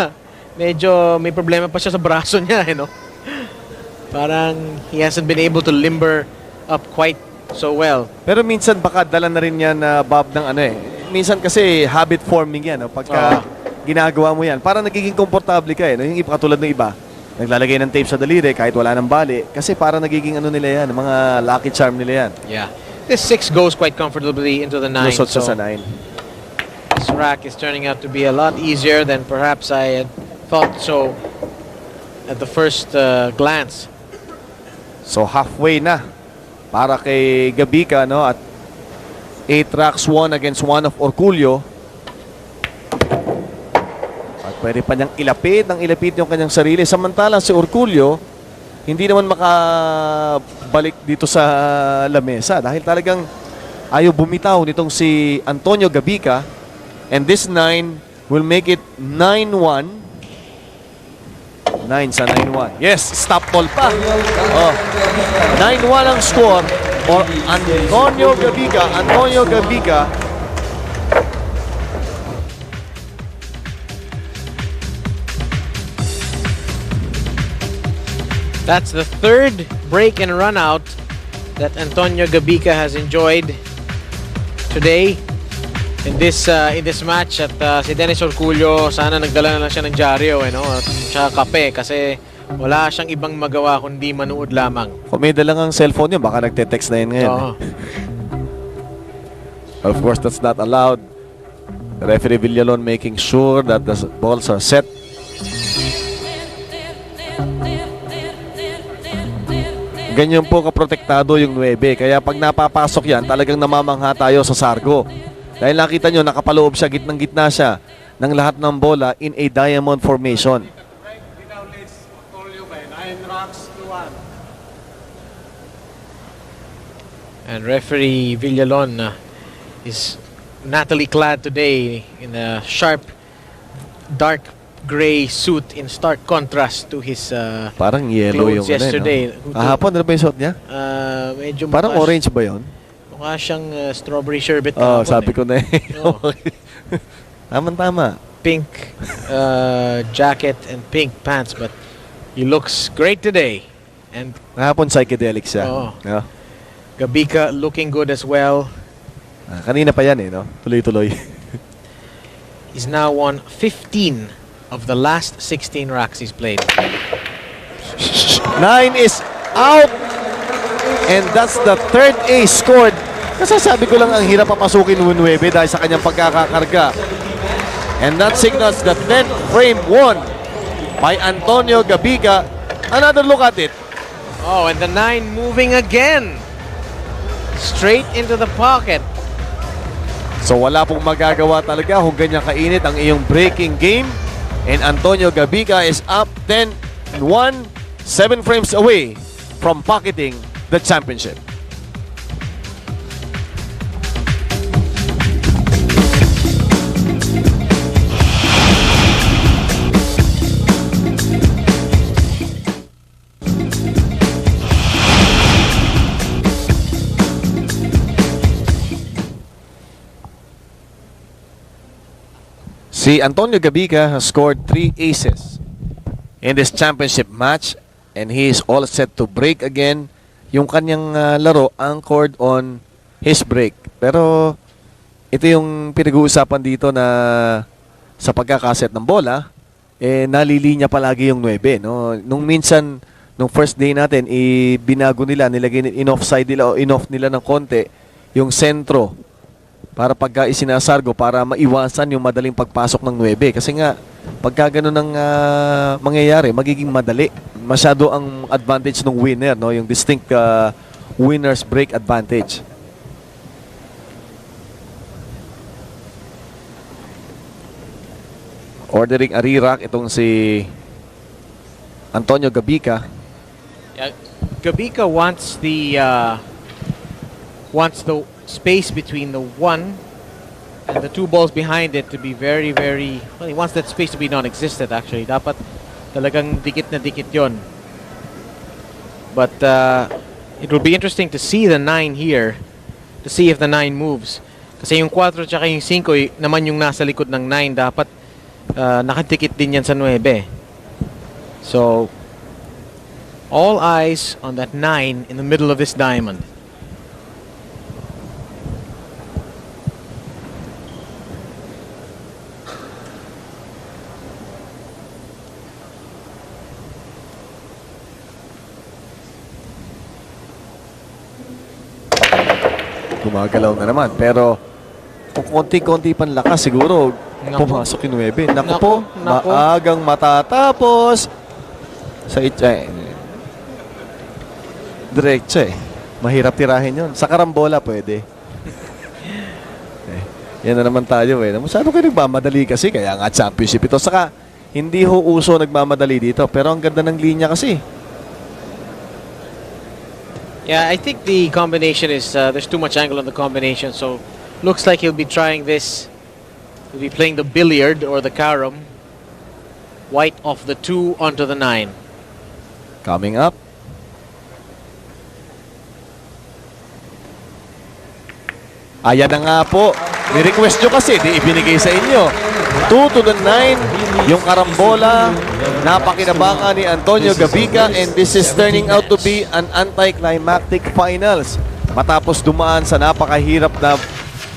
medyo may problema pa siya sa braso niya, no? Parang he hasn't been able to limber up quite so well. Pero minsan baka dala na rin yan Bob ng minsan kasi habit forming yan, no? Pagka ginagawa mo yan, parang nagiging komportable ka no? Yung katulad ng iba, naglalagay ng tape sa daliri kahit wala ng bali kasi parang nagiging nila yan, mga lucky charm nila yan. Yeah. This 6 goes quite comfortably into the 9. Lusot sa 9. This rack is turning out to be a lot easier than perhaps I had thought so at the first glance. So halfway na para kay Gabica, no? At 8 racks won against 1 of Orcullo. At pwede pa niyang ilapit yung kanyang sarili. Samantala si Orcullo hindi naman makabalik dito sa lamesa dahil talagang ayaw bumitaw nitong si Antonio Gabica, and this 9 will make it 9-1. 9 sa 9-1. Yes, stop ball pa. 9-1 ang score for Antonio Gabica. Antonio Gabica That's the 3rd break and run out that Antonio Gabica has enjoyed today. in this match. At si Dennis Orcullo, sana nagdala na lang siya ng dyaryo, at tsaka kape, kasi wala siyang ibang magawa kundi manood lamang. Kung may dalang ang cellphone yun, baka nagte-text na yun ngayon. Oo. Of course, that's not allowed. Referee Villalon making sure that the balls are set. Ganyan po kaprotektado yung 9. Kaya pag napapasok yan, talagang namamangha tayo sa sargo. Dahil nakita nyo, nakapaloob siya, gitnang-gitna siya ng lahat ng bola in a diamond formation. And referee Villalon is Natalie clad today in a sharp, dark gray suit in stark contrast to his parang yellow yung clothes yesterday. No? Kahapon, ano ba yung suot niya? Medyo parang orange ba yun? Mukha siyang strawberry sherbet. Oh, sabi ko na No. Tama-tama. Pink jacket and pink pants, but he looks great today. And Kahapon psychedelic siya. Oo. No? Gabica looking good as well. Kanina pa yan no? Tuloy-tuloy. He's now won 15 of the last 16 racks he's played. 9 is out. And that's the third ace scored. Kasasabi ko lang ang hirap papasukin ng 9 dahil sa kanyang pagkakakarga. And that signals the 10th frame won by Antonio Gabica. Another look at it. Oh, and the 9 moving again. Straight into the pocket. So wala pong magagawa talaga kung ganyan kainit ang iyong breaking game. And Antonio Gabica is up 10-1, 7 frames away from pocketing the championship. Si Antonio Gabica has scored 3 aces in this championship match, and he is all set to break again. Yung kanyang laro anchored on his break. Pero ito yung pinag-uusapan dito na sa pagkakaset ng bola, nalilinya palagi yung 9. No? Nung minsan, nung first day natin, binago nila, nilagay in-offside nila o in-off nila ng konti yung sentro para pagka isinasargo para maiwasan yung madaling pagpasok ng 9. Kasi nga, pagka ganun ang mangyayari, magiging madali. Masyado ang advantage ng winner, no? Yung distinct winner's break advantage. Ordering a re-rack itong si Antonio Gabica. Yeah, Gabica wants the space between the 1 and the 2 balls behind it to be very, very, well, he wants that space to be non-existent actually. Dapat talagang dikit na dikit yon. But it will be interesting to see the 9 here, to see if the 9 moves. Kasi yung 4 tsaka yung 5 naman yung nasa likod ng 9, dapat nakadikit din yan sa 9. So, all eyes on that 9 in the middle of this diamond. Gumagalaw na naman. Pero kung konti-konti pan lakas, siguro pumasok yung 9. Naku po, maagang matatapos sa diretso Mahirap tirahin yun. Sa karambola pwede. Yan na naman tayo Masyado kayo nagmamadali kasi, kaya nga championship ito. Saka, hindi ho uso nagmamadali dito. Pero ang ganda ng linya kasi. Yeah, I think the combination is, there's too much angle on the combination, so looks like he'll be trying this. He'll be playing the billiard or the carom. White off the 2 onto the 9. Coming up. Ayan na nga po. Ni-request nyo kasi, di ibinigay sa inyo. 2 to the 9, yung karambola. Napakinabangan ni Antonio Gabica, and this is turning out to be an anticlimactic finals. Matapos dumaan sa napakahirap na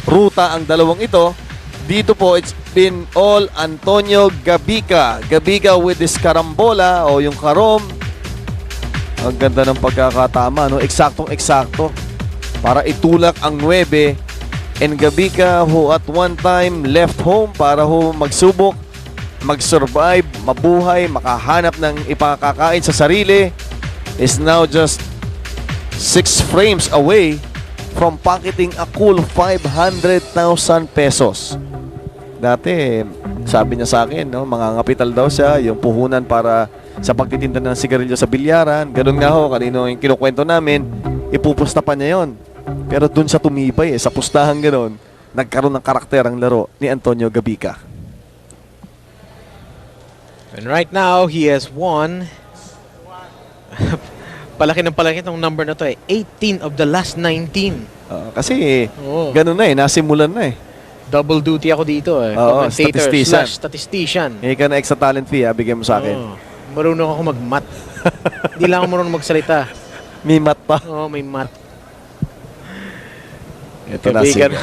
ruta ang dalawang ito. Dito po, it's been all Antonio Gabica. Gabica with this karambola o yung karom. Ang ganda ng pagkakatama, no? Eksaktong-eksakto para itulak ang 9. And Gabica, who at one time left home para magsubok, mag-survive, mabuhay, makahanap ng ipakakain sa sarili, is now just 6 frames away from pocketing a cool 500,000 pesos. Dati, sabi niya sa akin, no, mangangapital daw siya, yung puhunan para sa pagtitinda ng sigarilyo sa bilyaran. Ganun nga ho, kanino yung kinukwento namin, ipupusta pa niya yun. Pero dun siya tumibay sa pustahan ganun, nagkaroon ng karakter ang laro ni Antonio Gabica. And right now, he has won. Palaki ng palaki itong number na to eh. 18 of the last 19. Kasi ganun na nasimulan na Double duty ako dito eh. Commentator / statistician. Hindi ka na extra talent fee bigyan mo sa akin. Marunong ako mag-mat. Hindi lang ako marunong magsalita. May mat pa. May mat. Ito na siya.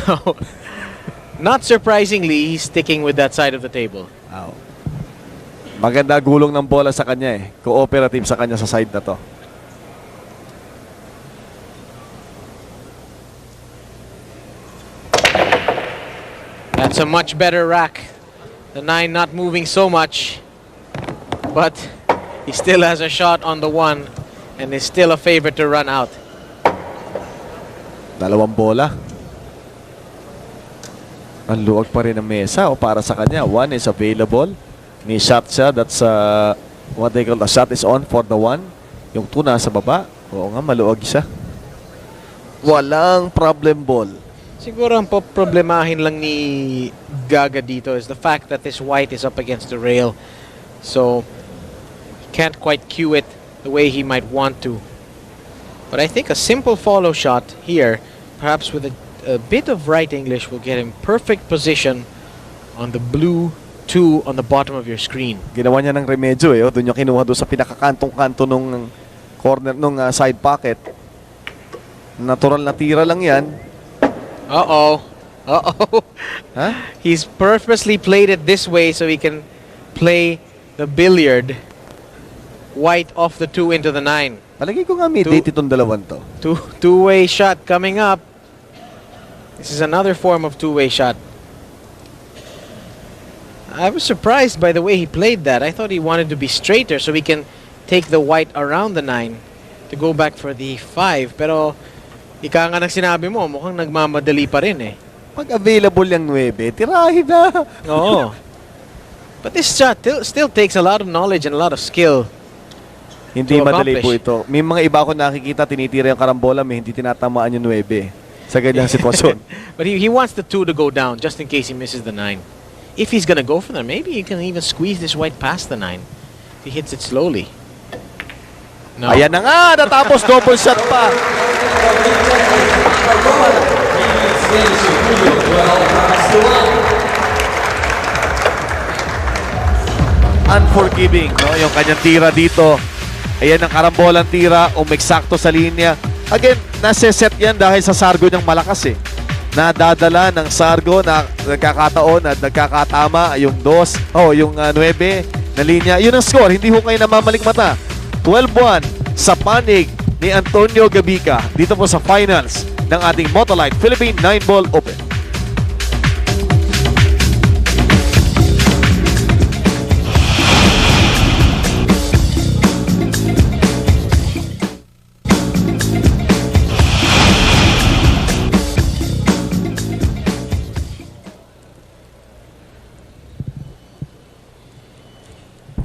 Not surprisingly, he's sticking with that side of the table. Wow. Maganda gulong ng bola sa kanya Cooperative sa kanya sa side na to. That's a much better rack. The 9 not moving so much. But he still has a shot on the 1 and is still a favorite to run out. Dalawang bola. Ang luwag pa rin ng mesa para sa kanya. 1 is available. May shot siya. That's what they call the shot is on for the 1. Yung 2 nasa baba. Oo nga, maluwag siya. Walang problem ball. Siguro ang problemahin lang ni Gaga dito is the fact that this white is up against the rail. So, he can't quite cue it the way he might want to. But I think a simple follow shot here, perhaps with a bit of right English, will get him perfect position on the blue 2 on the bottom of your screen. Ginawa niya ng remedyo doon yung kinuha doon sa pinakakantong-kanto nung corner nung side pocket. Natural na tira lang yan. Uh-oh. Huh? He's purposely played it this way so he can play the billiard white off the 2 into the 9. Palagi ko nga may date itong dalawan to. Two-way shot coming up. This is another form of two-way shot. I was surprised by the way he played that. I thought he wanted to be straighter so he can take the white around the 9 to go back for the 5. Pero ika nga ng sinabi mo, mukhang nagmamadali pa rin Pag available yung 9, tirahin na. Oo. But this shot still takes a lot of knowledge and a lot of skill. Hindi madali po ito. May mga iba ako nakikita, tinitira yung karambola, may hindi tinatamaan yung 9 sa ganyang sitwasyon. But he wants the 2 to go down just in case he misses the 9. If he's gonna go for that, maybe he can even squeeze this white past the 9. If he hits it slowly. No. Ayan na nga, natapos double shot pa. Unforgiving, no? Yung kanyang tira dito. Ayan ang karambolang tira, umeksakto sa linya. Again, nase-set yan dahil sa sargo niyang malakas Nadadala ng sargo na nagkakataon at nagkakatama yung 2 yung 9 na linya. Yun ang score, hindi ho kayo namamalik mata. 12-1 sa panig ni Antonio Gabica dito po sa finals ng ating Motolite Philippine 9-Ball Open.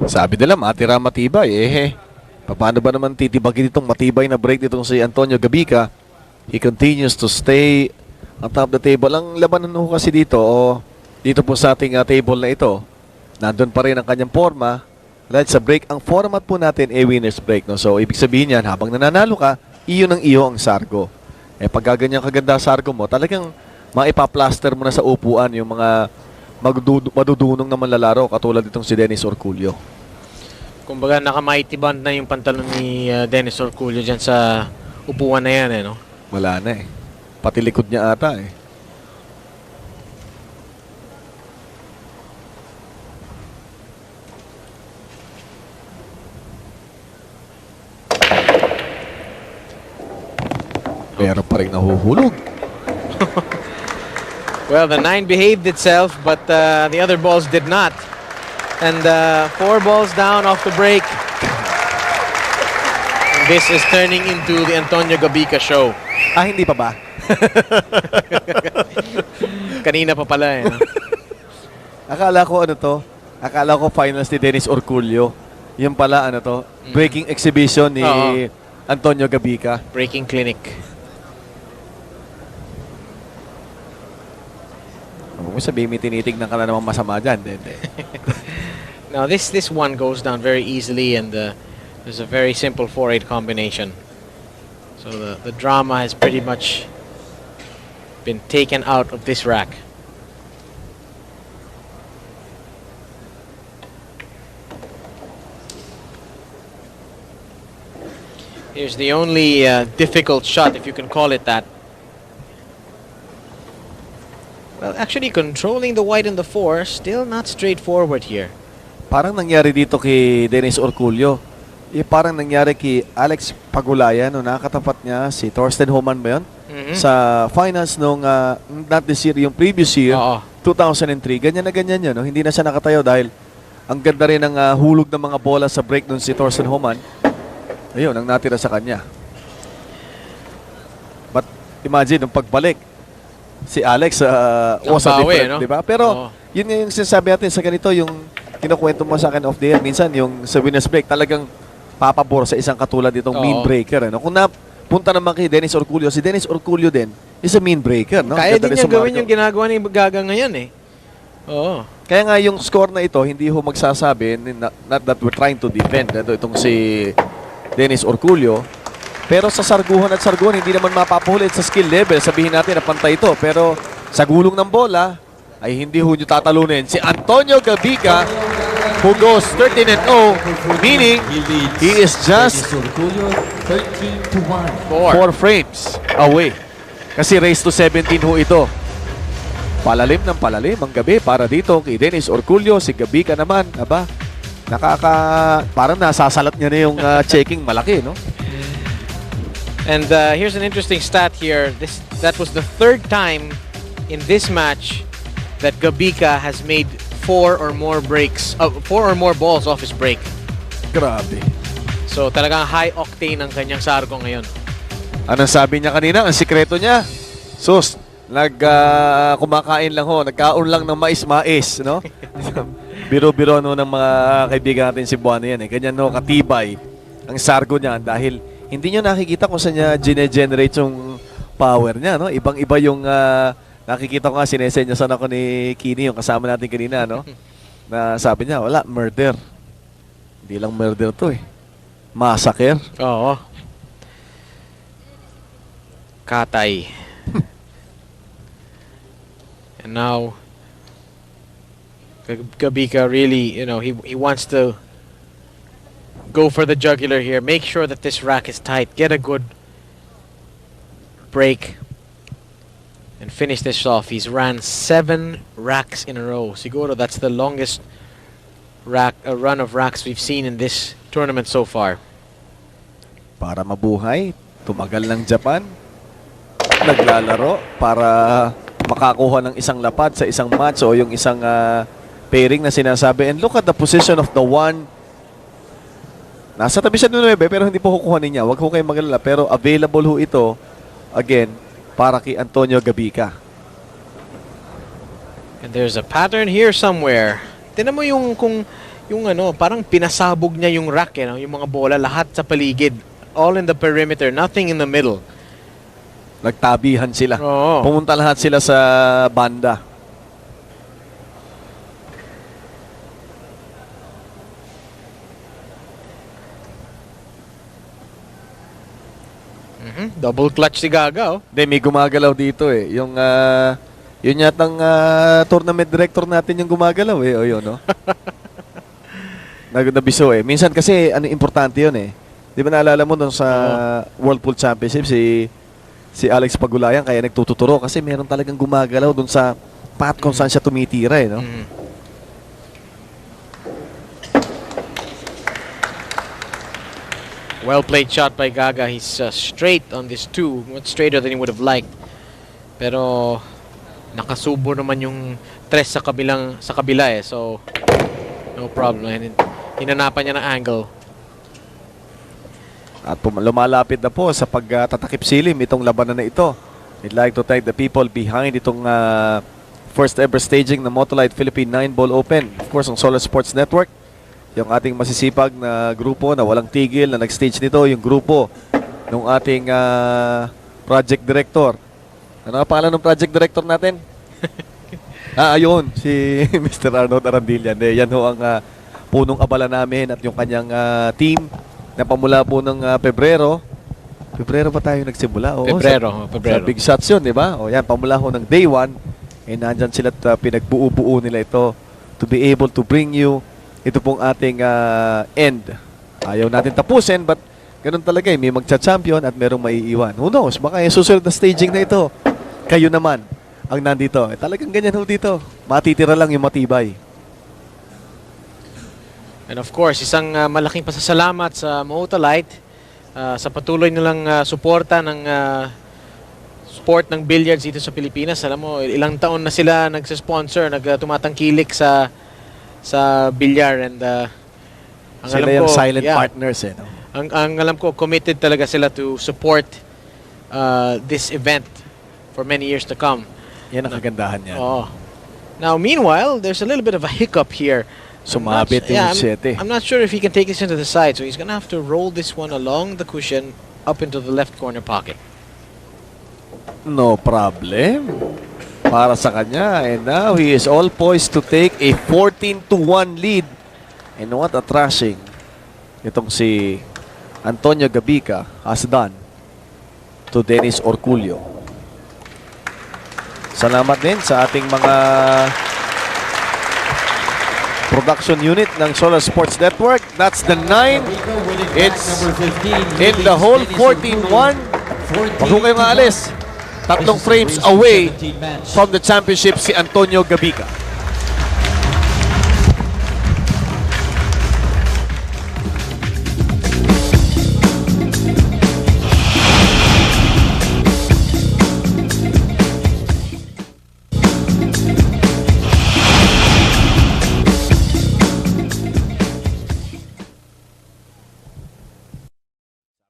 Sabi nila, matira matibay. Paano ba naman titibagin itong matibay na break nitong si Antonio Gabica? He continues to stay on top of the table. Ang labanan ho kasi dito, dito po sa ating table na ito, nandun pa rin ang kanyang forma. Dahil sa break, ang format po natin ay winner's break. No? So, ibig sabihin yan, habang nananalo ka, iyo ng iyo ang sargo. Pag ganyan kaganda sargo mo, talagang maipa-plaster mo na sa upuan yung mga madudunong na manlalaro katulad itong si Dennis Orcullo. Kumbaga naka-mighty band na yung pantalon ni Dennis Orcullo dyan sa upuan na yan no? Wala na Pati likod niya ata pa rin nahuhulog. Well, the 9 behaved itself, but the other balls did not. And 4 balls down off the break. And this is turning into the Antonio Gabica show. Ah, hindi pa ba? Kanina pa pala eh. No? Akala ko finals ni Dennis Orcullo. Yung pala breaking exhibition ni Antonio Gabica. Breaking clinic. Huwag mo sabihin may tinitignan ka na naman masama dyan. Now this one goes down very easily, and there's a very simple 4-8 combination. So the drama has pretty much been taken out of this rack. Here's the only difficult shot, if you can call it that. Well, actually controlling the white and the 4, still not straightforward here. Parang nangyari dito kay Dennis Orcullo. Parang nangyari kay Alex Pagulayan, nakatapat niya si Thorsten Homan ba yun? Sa finals nung, not this year, yung previous year, 2003. Ganyan na ganyan yun. No? Hindi na siya nakatayo dahil ang ganda rin ng hulog ng mga bola sa break nun si Thorsten Homan. Ayun, ang natira sa kanya. But imagine, nung pagbalik, si Alex was a different, no? Diba? Pero yun nga yung sinasabi natin sa ganito, yung kinukwento mo sa akin off the air. Minsan, yung sa winner's break, talagang papabor sa isang katulad itong mean breaker. Ano? Kung napunta naman kay Dennis Orcullo, si Dennis Orcullo din is a mean breaker. No? Kaya din niya gawin yung ginagawa ni Gaga ngayon eh. Oo. Kaya nga yung score na ito, hindi ho magsasabi, not that we're trying to defend. Itong si Dennis Orcullo. Pero sa sarguhan at sarguhan, hindi naman mapapahulit sa skill level. Sabihin natin na pantay ito. Pero sa gulong ng bola, ay hindi ho nyo tatalunin. Si Antonio Gabica, who goes 13-0, meaning he is just 4 frames away. Kasi race to 17 ho ito. Palalim ng palalim ang gabi para dito kay Dennis Orcullo. Si Gabica naman, parang nasasalat niya na yung checking malaki, no? And here's an interesting stat here. That was the 3rd time in this match that Gabica has made 4 or more balls off his break. Grabe. So talagang high octane ang kanyang sargo ngayon. Anong sabi niya kanina? Ang sikreto niya, sus, kumakain lang ho, nagkaon lang ng mais-mais, no? Biro-biro ng mga kaibigan natin si Buano yan. Ganyan katibay ang sargo niya dahil hindi niyo nakikita kung saan niya gene-generate yung power niya. No? Ibang-iba yung nakikita ko nga, sinesenyasan ako ni Kini, yung kasama natin kanina. No? Na sabi niya, wala, murder. Hindi lang murder to massacre. Oo. Katay. And now Gabica really, he wants to go for the jugular here. Make sure that this rack is tight. Get a good break and finish this off. He's ran 7 racks in a row. Siguro that's the longest run of racks we've seen in this tournament so far. Para mabuhay, tumagal ng Japan. Naglalaro para makakuha ng isang lapad sa isang match o yung isang pairing na sinasabi. And look at the position of the one. Nasa tabi siya ng 9 pero hindi po kukuhanin niya. Huwag ko kayong magalala. Pero available ho ito, again, para kay Antonio Gabica. And there's a pattern here somewhere. Tingnan mo yung parang pinasabog niya yung rack, yung mga bola, lahat sa paligid. All in the perimeter, nothing in the middle. Nagtabihan sila. Oo. Pumunta lahat sila sa banda. Double clutch si Gaga, Hindi, may gumagalaw dito Yung, yun yatang tournament director natin yung gumagalaw O yun, no? Nabiso Minsan kasi, importante yun Di ba naalala mo doon sa World Pool Championship, si Alex Pagulayan, kaya nagtututuro kasi meron talagang gumagalaw doon sa path kung saan siya tumitira, no? Well played shot by Gaga. He's straight on this 2. Much straighter than he would have liked. Pero nakasubo naman yung 3 sa kabila eh. So no problem. And hinanapan niya ng angle. At lumalapit na po sa pagtatakip silim itong labanan na ito. I'd like to thank the people behind itong first ever staging ng Motolite Philippine 9-Ball Open. Of course, ang Solar Sports Network. Yung ating masisipag na grupo na walang tigil na nag-stage nito. Yung grupo ng ating project director. Ano ang pangalan ng project director natin? Ayun, si Mr. Arnold Arandillan. Yan ho ang punong abala namin at yung kanyang team na pamula po ng Pebrero. Pebrero ba tayo nagsimula? Oo, Pebrero. Sa Big Shots yun, di ba? O yan, pamula ho ng day 1. Nandyan sila at pinagbuo-buo nila ito to be able to bring you ito pong ating end. Ayaw natin tapusin, but ganun talaga eh. May magcha-champion at merong maiiwan. Who knows? Baka yung susunod na staging na ito, kayo naman ang nandito. Talagang ganyan ho dito. Matitira lang yung matibay. And of course, isang malaking pasasalamat sa Motolite sa patuloy nilang suporta ng sport ng billiards dito sa Pilipinas. Alam mo, ilang taon na sila nagsa-sponsor, tumatangkilik sa bilyar, and ang Sila alam yung ko, silent partners eh. No? Ang alam ko, committed talaga sila to support this event for many years to come. Yan ang kagandahan niya. Oh. Now, meanwhile, there's a little bit of a hiccup here. Sumabit yung 7. I'm not sure if he can take this into the side, so he's gonna have to roll this one along the cushion up into the left corner pocket. No problem. Para sa kanya. And now he is all poised to take a 14-1 lead. And what a thrashing itong si Antonio Gabica has done to Dennis Orcullo. Salamat din sa ating mga production unit ng Solar Sports Network. That's the 9. It's in the whole 14-1. Huwag ko kayong aalis. 3 frames away from the championship si Antonio Gabica.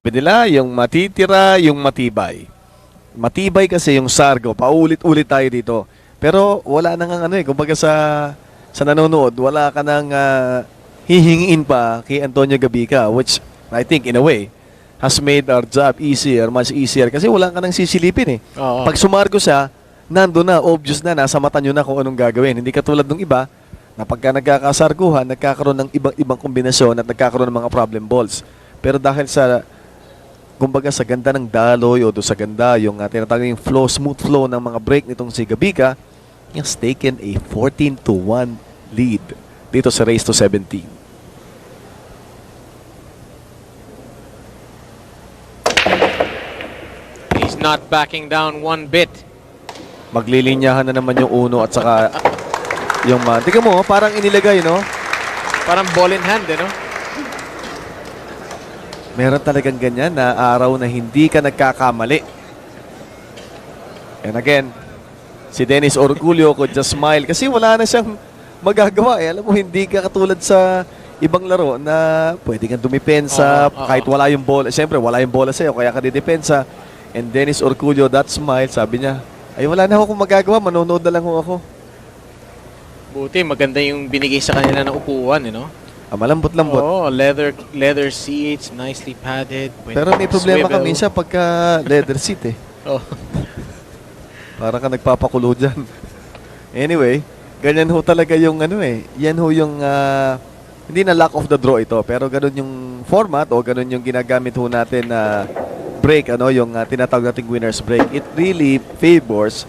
Sabi nila, yung matitira, yung matibay. Matibay kasi yung Sargo. Paulit-ulit tayo dito. Pero wala nang ano eh. Kumbaga sa nanonood, wala ka nang hihingin pa kay Antonio Gabica, which I think in a way has made our job easier, much easier. Kasi wala ka nang sisilipin eh. Oo. Pag sumargo siya, nando na, obvious na, nasa mata nyo na kung anong gagawin. Hindi katulad ng iba na pagka nagkakasarguhan, nagkakaroon ng ibang kombinasyon at nagkakaroon ng mga problem balls. Pero dahil sa kumbaga sa ganda ng daloy o do sa ganda yung tinatawag yung flow, smooth flow ng mga break nitong si Gabica, he has taken a 14-1 lead dito sa race to 17. He's not backing down one bit. Maglilinyahan na naman yung uno at saka yung tingnan mo, parang inilagay, no? Parang ball in hand, no? Meron talagang ganyan na araw na hindi ka nagkakamali. And again, si Dennis Orcullo could just smile kasi wala na siyang magagawa. Alam mo, hindi ka katulad sa ibang laro na pwede kang dumipensa kahit wala yung bola. Siyempre, wala yung bola sa'yo, kaya ka didepensa. And Dennis Orcullo, that smile, sabi niya, ay wala na akong magagawa, manonood na lang ako. Buti, maganda yung binigay sa kanila na upuan, you know? Malambot-lambot. Oh, leather seats, nicely padded. Pero may problema ka minsan pagka leather seat eh. Oh. Para ka nagpapakulo dyan. Anyway, ganyan ho talaga yung ano eh. Yan ho yung, hindi na luck of the draw ito, pero ganun yung format o ganun yung ginagamit ho natin na break, ano, yung tinatawag nating winner's break. It really favors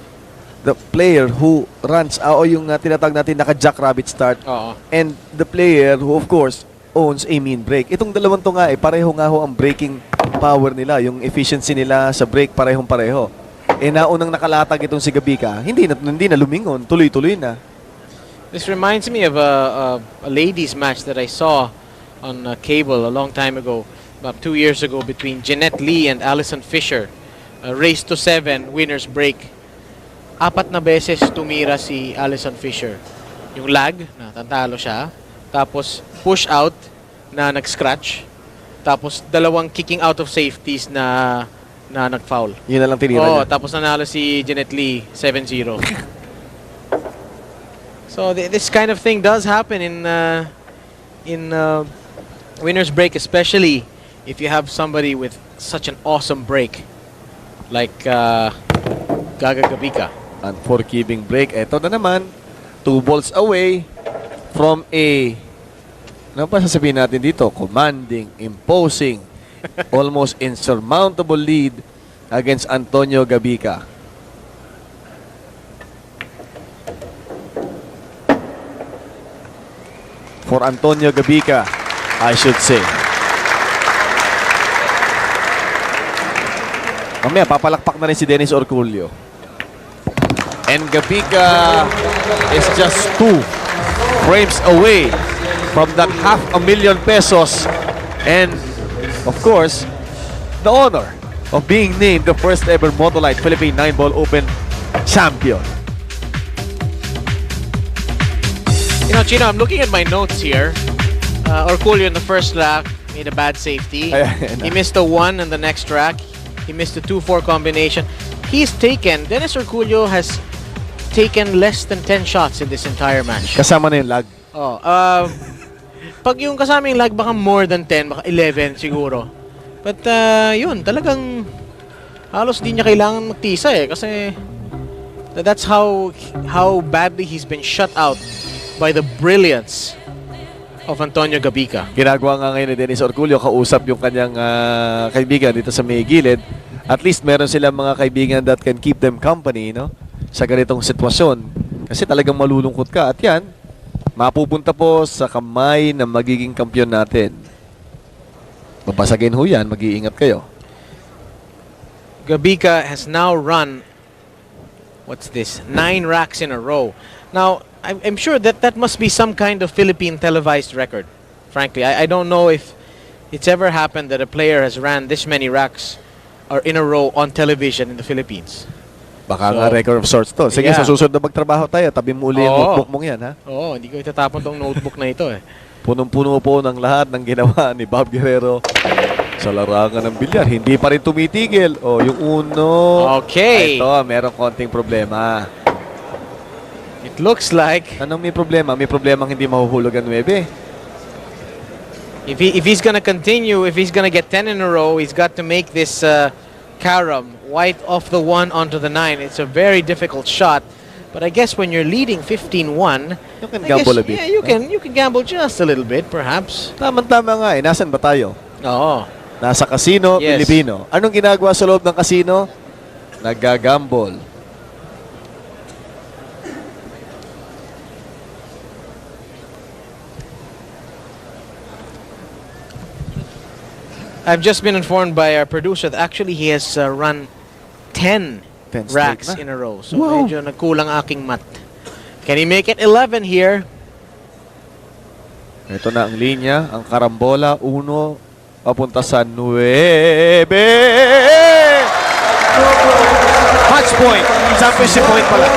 the player who runs, o yung tinatawag natin naka-jackrabbit start. And the player who, of course, owns a mean break. Itong dalawang to nga, pareho nga ho ang braking power nila. Yung efficiency nila sa brake, parehong-pareho. Naunang nakalatag itong si Gabica, hindi na lumingon, tuloy-tuloy na. This reminds me of a ladies match that I saw on cable a long time ago. about 2 years ago between Jeanette Lee and Allison Fisher. Race to 7, winner's break. 4 na beses tumira si Allison Fisher. Yung lag, natalo siya. Tapos push out na nag-scratch. Tapos 2 kicking out of safeties na nag-foul. Yun na lang tinira niya. Tapos nanalo si Jeanette Lee 7-0. So this kind of thing does happen in winner's break, especially if you have somebody with such an awesome break like Gabica. Unforgiving break. Ito na naman, 2 balls away from a, ano pa sasabihin natin dito? Commanding, imposing, almost insurmountable lead against Antonio Gabica. For Antonio Gabica, I should say. Mamaya, papalakpak na rin si Dennis Orcullo. And Gabica is just 2 frames away from that $500,000 pesos. And, of course, the honor of being named the first ever Motolite Philippine 9-Ball Open champion. You know, Chino, I'm looking at my notes here. Orcullo in the first rack made a bad safety. He missed a 1 in the next rack. He missed a 2-4 combination. Dennis Orcullo has taken less than 10 shots in this entire match. Kasama na yung lag. Pag yung kasama yung lag, baka more than 10, baka 11 siguro. But yun, talagang halos di niya kailangan magtisa kasi that's how badly he's been shut out by the brilliance of Antonio Gabica. Ginagawa nga ngayon ni Dennis Orcullo, kausap yung kanyang kaibigan dito sa may gilid. At least meron silang mga kaibigan that can keep them company, no? Sa ganitong sitwasyon. Kasi talagang malulungkot ka. At yan, mapupunta po sa kamay ng magiging kampiyon natin. Babasagin ho yan, mag-iingat kayo. Gabica has now run, what's this, 9 racks in a row. Now, I'm sure that must be some kind of Philippine televised record. Frankly, I don't know if it's ever happened that a player has ran this many racks or in a row on television in the Philippines. Baka nga record of sorts to. Sige, sa susunod na magtrabaho tayo, tabi mo uli yung notebook mong yan, ha? Oo, hindi ko itatapon tong notebook na ito Punong-puno po ng lahat ng ginawa ni Bob Guerrero sa larangan ng bilyar. Hindi pa rin tumitigil. Yung uno. Okay. Ito, merong konting problema. It looks like... Anong may problema? May problemang hindi mahuhulog ang 9. If he's gonna continue, if he's gonna get 10 in a row, he's got to make this carom white off the 1 onto the 9. It's a very difficult shot. But I guess when you're leading 15-1, you can gamble a bit. Yeah, you can gamble just a little bit, perhaps. Tama nga Nasaan ba tayo? Oo. Nasa casino, Yes. Pilipino. Anong ginagawa sa loob ng casino? Naggagamble. I've just been informed by our producer that actually he has run 10 racks in a row. So medyo nagkulang aking mat. Can he make it 11 here? Ito na ang linya, ang karambola, 1 papunta sa 9. Match point. Championship point pala.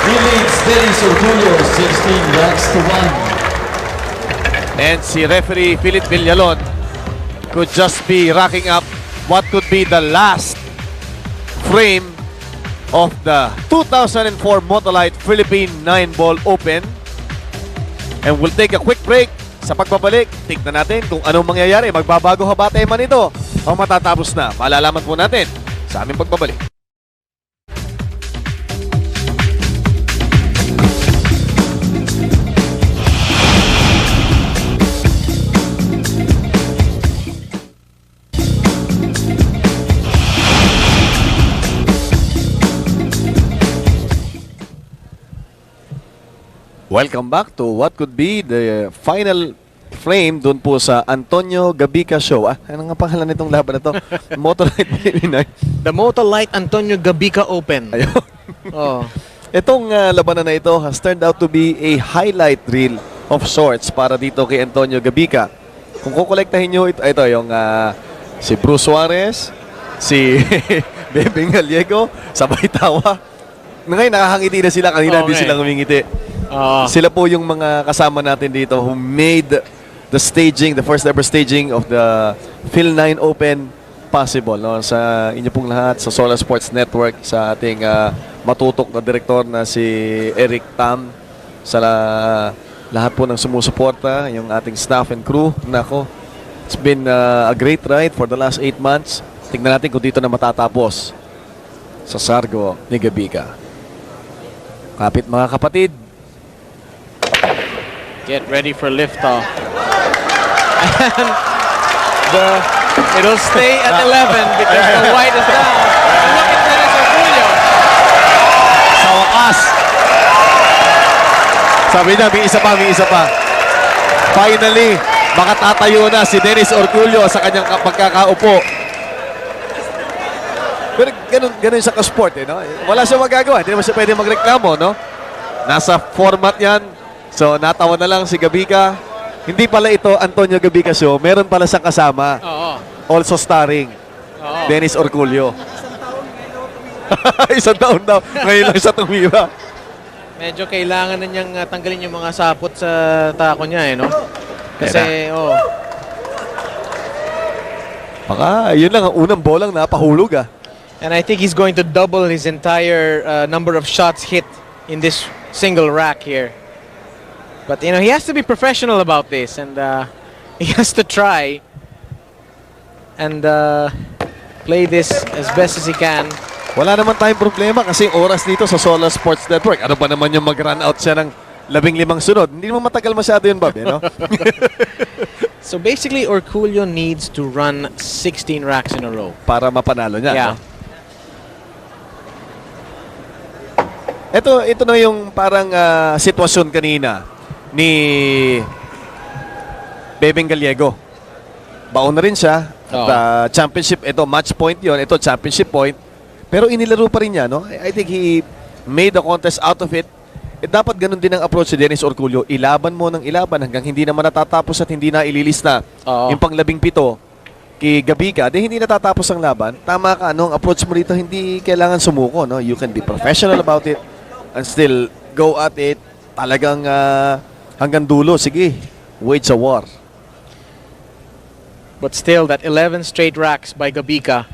He leads Dennis Orcullo 16 racks to 1. And si referee Philip Villalon could just be racking up what could be the last frame of the 2004 Motolite Philippine 9-Ball Open. And we'll take a quick break. Sa pagbabalik, tignan natin kung anong mangyayari. Magbabago ha ba tayo man ito o matatapos na. Malalaman po natin sa aming pagbabalik. Welcome back to what could be the final frame doon po sa Antonio Gabica Show. Ano nga pangalan nitong laban na to? Motolite Philippine. The Motolite Antonio Gabica Open. Ayun. Oh. Itong labanan na ito has turned out to be a highlight reel of sorts para dito kay Antonio Gabica. Kung kukolektahin nyo, ito yung si Bruce Suarez, si Bebeng Gallego, sabay tawa. Ngayon, nakakangiti na sila. Kanina hindi sila ngumingiti. Sila po yung mga kasama natin dito who made the staging, the first ever staging of the Phil 9 Open possible. No? Sa inyo pong lahat, sa Solar Sports Network, sa ating matutok na direktor na si Eric Tam, sa lahat po ng sumusuporta, yung ating staff and crew. Nako, it's been a great ride for the last 8 months. Tingnan natin kung dito na matatapos sa Sargo ni Gabica. Kapit mga kapatid. Get ready for liftoff. And it'll stay at 11 because the white is down. And look at Dennis Orcullo. Sa wakas. Sabi niya, may isa pa. Finally, makatatayo na si Dennis Orcullo sa kanyang pagkakaupo. Pero ganun sa ka-sport, no? Wala siya magagawa. Hindi naman siya pwede magreklamo, no? Nasa format yan. So, natawa na lang si Gabica. Hindi pala ito Antonio Gabica show. Meron pala siyang kasama. Also starring Dennis Orcullo. Isang taon daw. Ngayon lang siya tumira. Medyo kailangan na niyang tanggalin yung mga sapot sa tako niya, no? Kasi, baka, yun lang ang unang bolang napahulog, And I think he's going to double his entire number of shots hit in this single rack here. But, he has to be professional about this, and he has to try and play this as best as he can. Wala naman tayong problema kasi oras dito sa Solar Sports Network. Ano ba naman yung mag-run out siya ng 15 sunod? Hindi naman matagal masyado yun, Bob, no? So basically, Orcullo needs to run 16 racks in a row. Para mapanalo niya, yeah. No? Ito na yung parang sitwasyon kanina ni Bebeng Gallego. Baon na rin siya. At, championship, ito match point yon. Ito championship point. Pero inilaro pa rin niya, no? I think he made the contest out of it. Dapat ganun din ang approach si Dennis Orcullo. Ilaban mo ng ilaban hanggang hindi naman natatapos at hindi na ililista. Yung pang-17 kay Gabica, hindi natatapos ang laban. Tama ka, no? Ang approach mo dito, hindi kailangan sumuko, no? You can be professional about it and still go at it. Talagang hanggang dulo. Sige, wage a war. But still, that 11 straight racks by Gabica,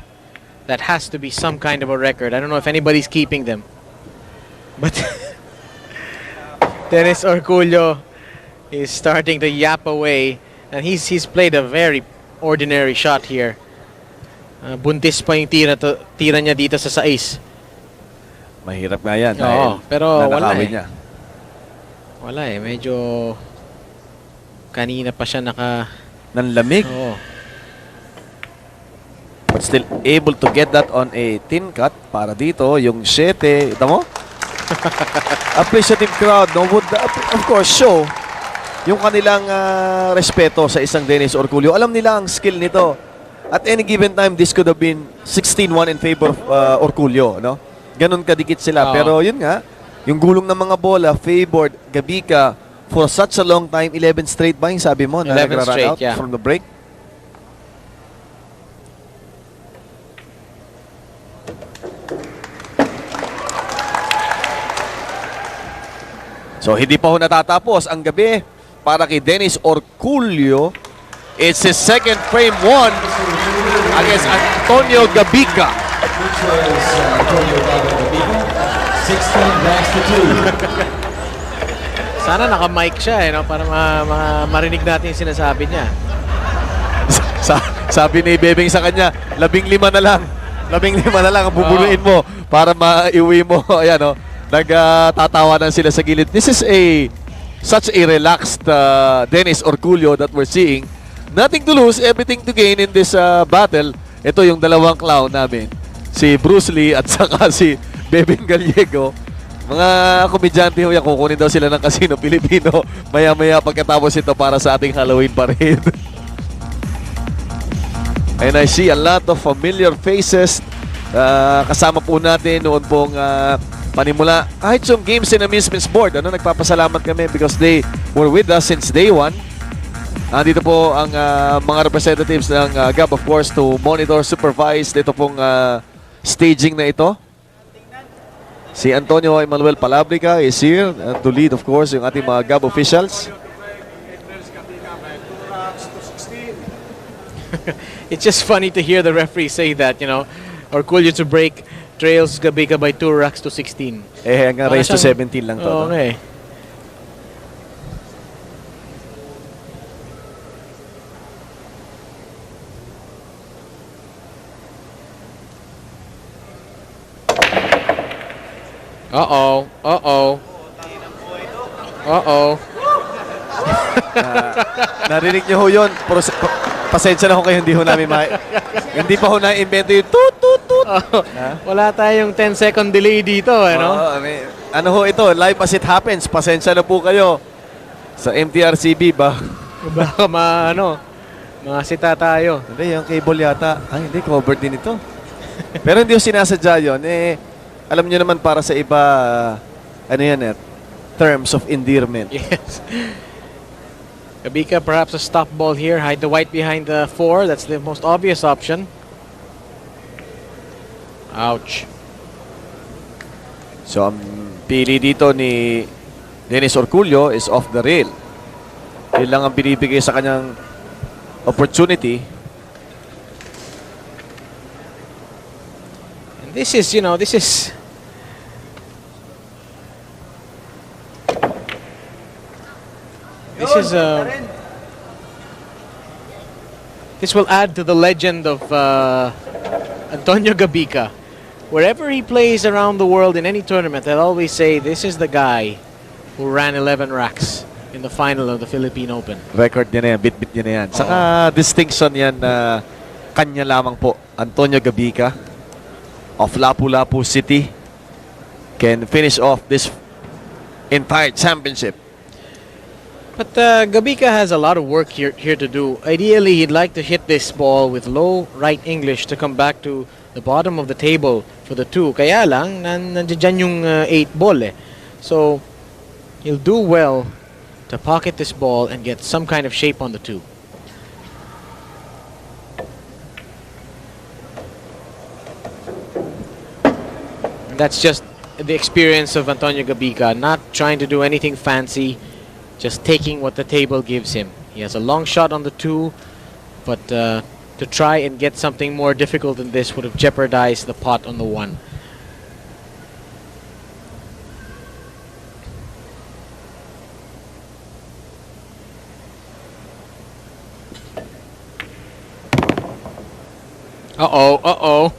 that has to be some kind of a record. I don't know if anybody's keeping them. But Dennis Orcullo is starting to yap away. And he's played a very ordinary shot here. Buntis pa yung tira niya dito sa 6. Mahirap nga yan. Pero wala niya. Wala medyo kanina pa siya nanlamig. But still able to get that on a thin cut para dito yung 7. Ito mo? Appreciative crowd, no, would of course show yung kanilang respeto sa isang Dennis Orcullo. Alam nila ang skill nito. At any given time, this could have been 16-1 in favor of Orcullo, no? Ganun kadikit sila. Pero yun nga, yung gulong ng mga bola favored Gabica for such a long time. 11 straight ba yung sabi mo na nagra-run out from the break? So, hindi pa ho natatapos ang gabi para kay Dennis Orcullo. It's his second frame won against Antonio Gabica. 16 racks to 2. Sana naka-mic siya, no? Para marinig natin yung sinasabi niya. Sabi ni Bebeng sa kanya, 15 na lang. 15 na lang ang bubuluin mo para maiuwi mo. Ayan, no? Nagtatawanan sila sa gilid. This is such a relaxed Dennis Orcullo that we're seeing. Nothing to lose, everything to gain in this battle. Ito yung dalawang clown namin. Si Bruce Lee at saka si Bebeng Gallego. Mga komedyante ho yan, kukunin daw sila ng Casino Pilipino maya-maya pagkatapos ito para sa ating Halloween parade. And I see a lot of familiar faces. Kasama po natin noon pong panimula. Kahit yung games in amusements board, nagpapasalamat kami because they were with us since day one. Andito po ang mga representatives ng GAB, of course, to monitor, supervise dito pong staging na ito. Si Antonio Emmanuel Palabrica is here to lead, of course, yung ating mga GAB officials. It's just funny to hear the referee say that, you know, Orcullo to break trails Gabica by 2 racks to 16. Hanggang race to 17 lang to. Okay. Uh-oh. Uh-oh. Uh-oh. Narinig niyo ho yun. Pasensya na ho kayo, hindi pa ho na-invento yung tut. Wala tayong 10-second delay dito, no? Ano ho ito? Live as it happens. Pasensya na po kayo sa MTRCB ba? Baka masita tayo. Hindi, yung cable yata. Hindi, covered din ito. Pero hindi ho sinasadya yun. Alam niyo naman para sa iba, terms of endearment. Yes. Gabica, perhaps a stop ball here. Hide the white behind the 4. That's the most obvious option. Ouch. So, ang pili dito ni Dennis Orcullo is off the rail. Yun lang ang binibigay sa kanyang opportunity. And this is, this will add to the legend of Antonio Gabica. Wherever he plays around the world in any tournament, they'll always say this is the guy who ran 11 racks in the final of the Philippine Open. Record niya na yan, bit-bit niya na yan. Saka distinction yan na kanya lamang po. Antonio Gabica of Lapu-Lapu City can finish off this entire championship. But Gabica has a lot of work here to do. Ideally, he'd like to hit this ball with low right English to come back to the bottom of the table for the 2. Kaya lang, nandiyan yung 8 ball eh. So, he'll do well to pocket this ball and get some kind of shape on the 2. And that's just the experience of Antonio Gabica, not trying to do anything fancy, just taking what the table gives him. He has a long shot on the 2, but to try and get something more difficult than this would have jeopardized the pot on the 1. Uh-oh.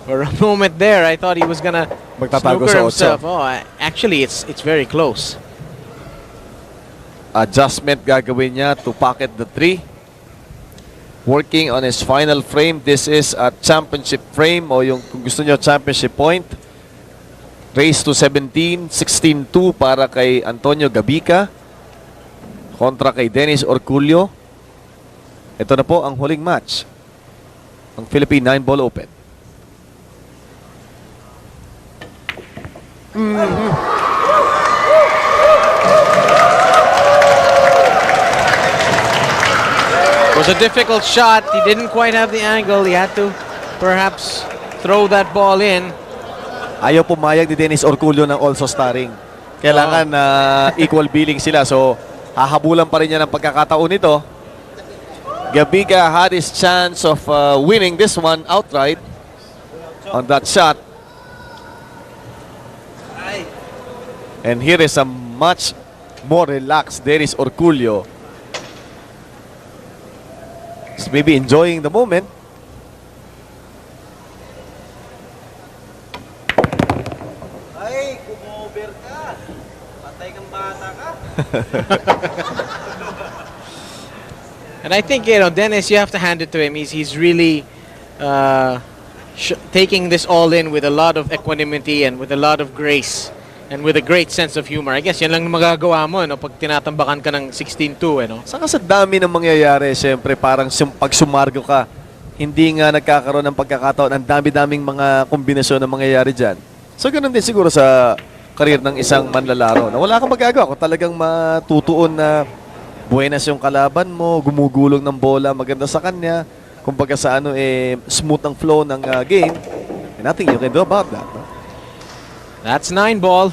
For a moment there, I thought he was gonna snooker himself. Oh, actually, it's very close. Adjustment gagawin niya to pocket the 3. Working on his final frame. This is a championship frame o yung kung gusto niyo championship point. Race to 17, 16-2 para kay Antonio Gabica kontra kay Dennis Orcullo. Ito na po ang huling match ng Philippine 9-Ball Open. It was a difficult shot. He didn't quite have the angle. He had to perhaps throw that ball in. Ayaw pumayag ni Dennis Orcullo ng also starring. Kailangan equal billing sila. So, hahabulan pa rin niya ng pagkakataon nito. Gabica had his chance of winning this one outright on that shot. And here is a much more relaxed Dennis Orcullo. He's maybe enjoying the moment. Ay, kumover ka. Patay kang bata ka. And I think, Dennis, you have to hand it to him. He's really taking this all in with a lot of equanimity and with a lot of grace. And with a great sense of humor. I guess yan lang magagawa mo pag tinatambakan ka ng 16-2. Saka sa dami ng mangyayari, siyempre parang pag sumargo ka, hindi nga nagkakaroon ng pagkakataon. Ang dami-daming mga kombinasyon na mangyayari dyan. So ganun din siguro sa karir ng isang manlalaro na wala kang magagawa kung talagang matutuon na buenas yung kalaban mo, gumugulong ng bola, maganda sa kanya. Kumbaga sa ano, smooth ang flow ng game. And nothing you can do about that. No? That's 9 ball.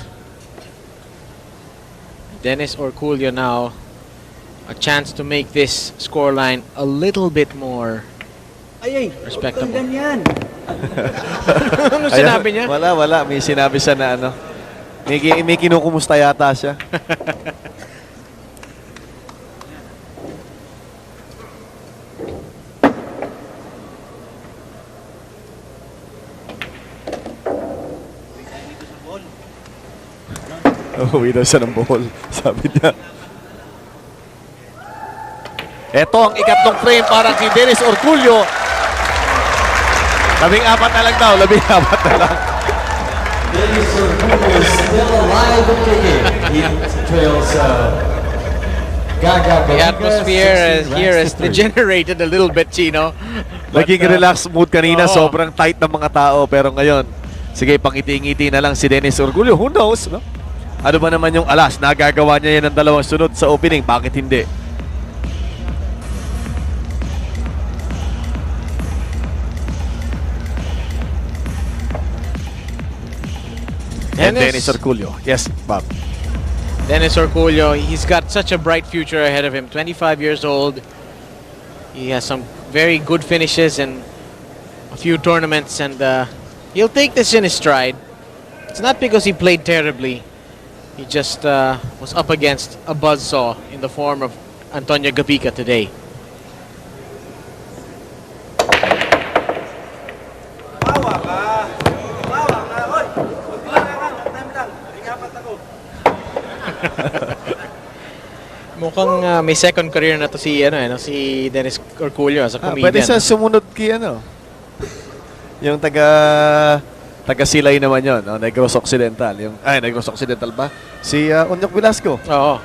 Dennis Orcullo now a chance to make this scoreline a little bit more respectable. Ganyan. Ano sinabi niya? Wala. May sinabi siya na ano. May kinukumusta yata siya. Uwi daw siya ng ball, sabi niya. Ito ang ikatlong frame para kay Dennis Orcullo. 14 na lang daw, 14 na lang. Dennis Orcullo is still alive and kicking. He trails Gabica. The atmosphere here has degenerated a little bit, Chino. Naging relaxed mood kanina, sobrang tight ng mga tao. Pero ngayon, sige, pangiti-ngiti na lang si Dennis Orcullo. Who knows, no? Ano ba naman yung alas? Nagagawa niya yan ng dalawang sunod sa opening. Bakit hindi? And Dennis Orcullo. Yes, Bob. Dennis Orcullo, he's got such a bright future ahead of him. 25 years old. He has some very good finishes in a few tournaments, and he'll take this in his stride. It's not because he played terribly. He just was up against a buzzsaw in the form of Antonio Gabica today. Mawa ka. Oy, huwag lang. Ingapat ako. Mukhang may second career na to si si Dennis Orcullo as a comedian. Pwede siya sumunod kay yung taga-Silay naman yun, no? Negros Occidental. Negros Occidental ba? Si Onyok Velasco. Oo.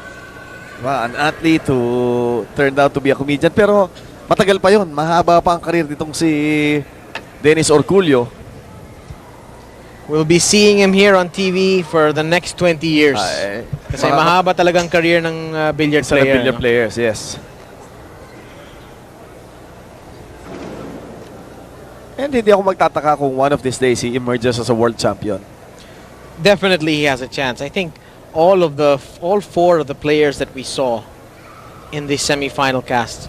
An athlete who turned out to be a comedian. Pero matagal pa yun. Mahaba pa ang karir nitong si Dennis Orcullo. We'll be seeing him here on TV for the next 20 years. Kasi mahaba talagang career ng billiard player. Billiard players, yes. And hindi ako magtataka kung one of these days he emerges as a world champion. Definitely he has a chance. I think all four of the players that we saw in the semi-final cast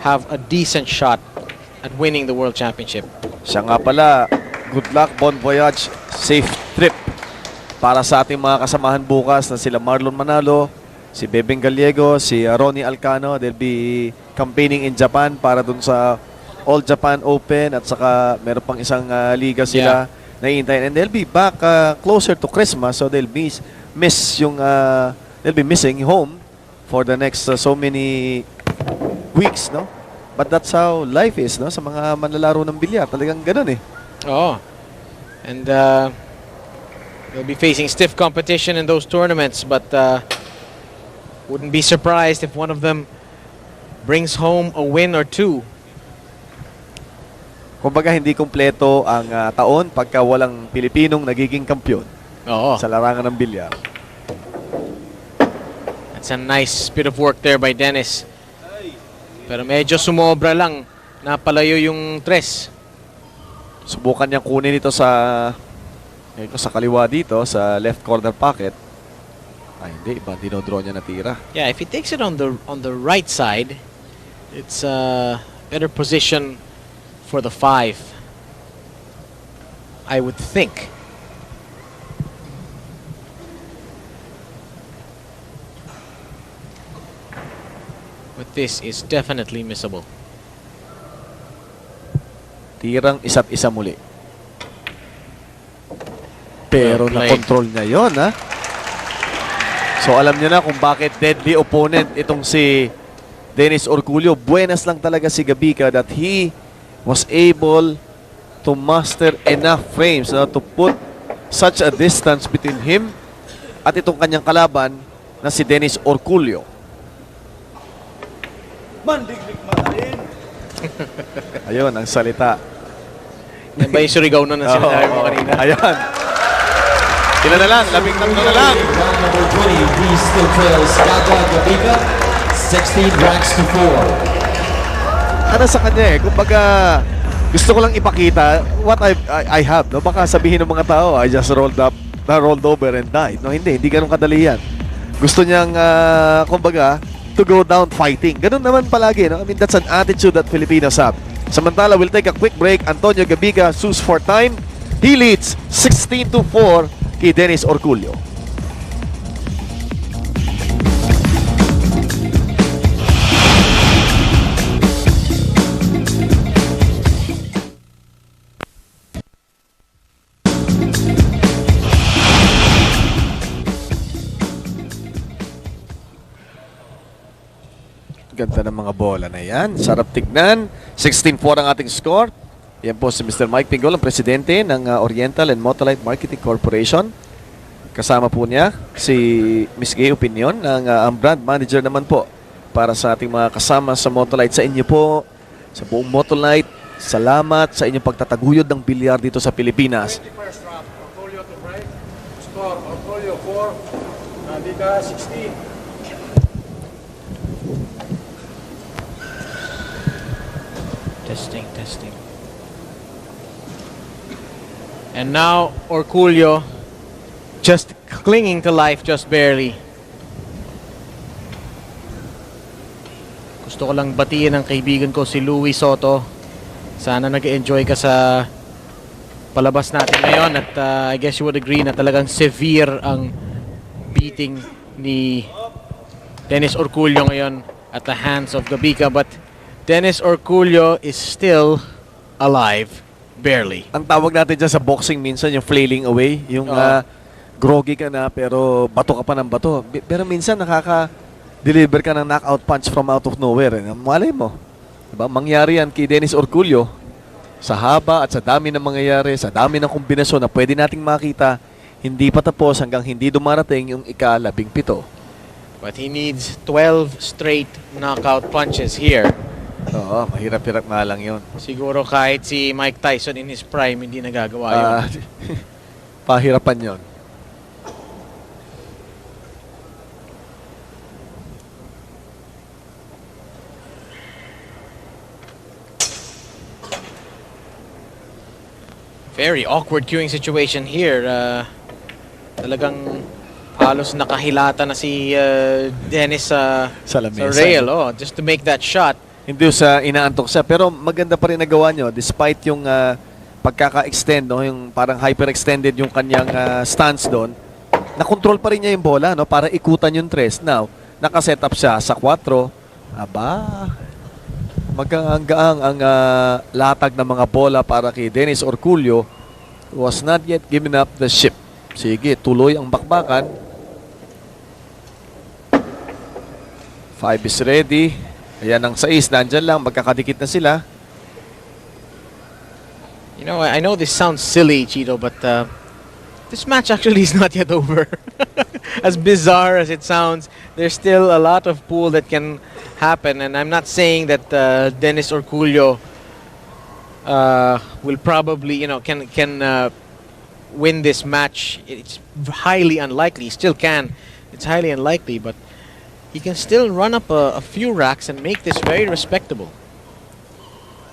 have a decent shot at winning the world championship. Siya nga pala, good luck, bon voyage, safe trip para sa ating mga kasamahan bukas na sila Marlon Manalo, si Bebeng Gallego, si Ronnie Alcano. They'll be campaigning in Japan para dun sa All Japan Open at saka meron pang isang liga sila na hintayin. And they'll be back closer to Christmas, so they'll be missing home for the next so many weeks, no? But that's how life is, no? Sa mga manlalaro ng bilyar, talagang ganun eh. Oh. And they'll be facing stiff competition in those tournaments, but wouldn't be surprised if one of them brings home a win or two. Kumbaga hindi kumpleto ang taon pagka walang Pilipinong nagiging kampiyon sa larangan ng bilyar. That's a nice bit of work there by Dennis. Pero medyo sumobra lang. Napalayo yung tres. Subukan niyang kunin ito sa kaliwa dito, sa left corner pocket. Ay, hindi. Iba, dinodraw niya na tira. Yeah, if he takes it on the right side, it's a better position for the 5, I would think. But this is definitely missable. Tirang isa't isa muli. Pero Well played. na-control niya yun, ha? So alam niya na kung bakit deadly opponent itong si Dennis Orcullo. Buenas lang talaga si Gabica that he was able to master enough frames to put such a distance between him at itong kanyang kalaban na si Dennis Orcullo. Mandiglig matalim. Ayun, ang salita. Yan ba yung Surigao nun na sinasabi mo kanina? Ayan. Sila na lang, 13 na lang. Round number 20, he still trails Gabica. 16 ranks to 4. Ano sa kanya eh, kumbaga gusto ko lang ipakita what I have, no? Baka sabihin ng mga tao, I just rolled over and died. No, hindi ganun kadali yan. Gusto niyang, kumbaga, to go down fighting. Ganun naman palagi, no? I mean, that's an attitude that Filipinos have. Samantala, we'll take a quick break. Antonio Gabica sues for time. He leads 16-4 kay Dennis Orcullo. Ganda ng mga bola na yan. Sarap tignan. 16-4 ang ating score. Yan po si Mr. Mike Pingol, ang presidente ng Oriental and Motolite Marketing Corporation. Kasama po niya si Miss Gay Opinion, ang brand manager naman po para sa ating mga kasama sa Motolite. Sa inyo po, sa buong Motolite, salamat sa inyong pagtataguyod ng bilyar dito sa Pilipinas. Orcullo to right. Score, Orcullo 4. Gabica 16. Testing. And now, Orcullo just clinging to life just barely. Gusto ko lang batiin ang kaibigan ko si Louis Soto. Sana nag-enjoy ka sa palabas natin ngayon at I guess you would agree na talagang severe ang beating ni Dennis Orcullo ngayon at the hands of Gabica, but Dennis Orcullo is still alive, barely. Ang tawag natin dyan sa boxing minsan yung flailing away, yung groggy ka na pero bato ka pa ng bato. Pero minsan nakaka-deliver ka ng knockout punch from out of nowhere. Malay mo, diba? Mangyari yan kay Dennis Orcullo sa haba at sa dami ng mangyayari, sa dami ng kombinasyon na pwede nating makita, hindi pa tapos hanggang hindi dumarating yung ika-17. But he needs 12 straight knockout punches here. Oo, mahirap-hirap nga lang yun. Siguro kahit si Mike Tyson in his prime, hindi nagagawa yun. Pahirapan yun. Very awkward queuing situation here. Talagang halos nakahilata na si Dennis sa lamesa. rail, just to make that shot. Hindi sa inaantok siya, pero maganda pa rin nagawa nyo despite yung pagkaka-extend, no, yung parang hyper-extended yung kanyang stance doon. Na-control pa rin niya yung bola, no, para ikutan yung tres. Now, nakaset up siya sa 4. Aba, magaang-gaang ang latag ng mga bola para kay Dennis Orcullo. Was not yet given up the ship. Sige, tuloy ang bakbakan. 5 is ready. Ayan ang 6, nandyan lang, magkakadikit na sila. You know, I know this sounds silly, Chito, but this match actually is not yet over. As bizarre as it sounds, there's still a lot of pool that can happen, and I'm not saying that Dennis Orcullo will probably, can win this match. It's highly unlikely. He still can. It's highly unlikely, but he can still run up a few racks and make this very respectable.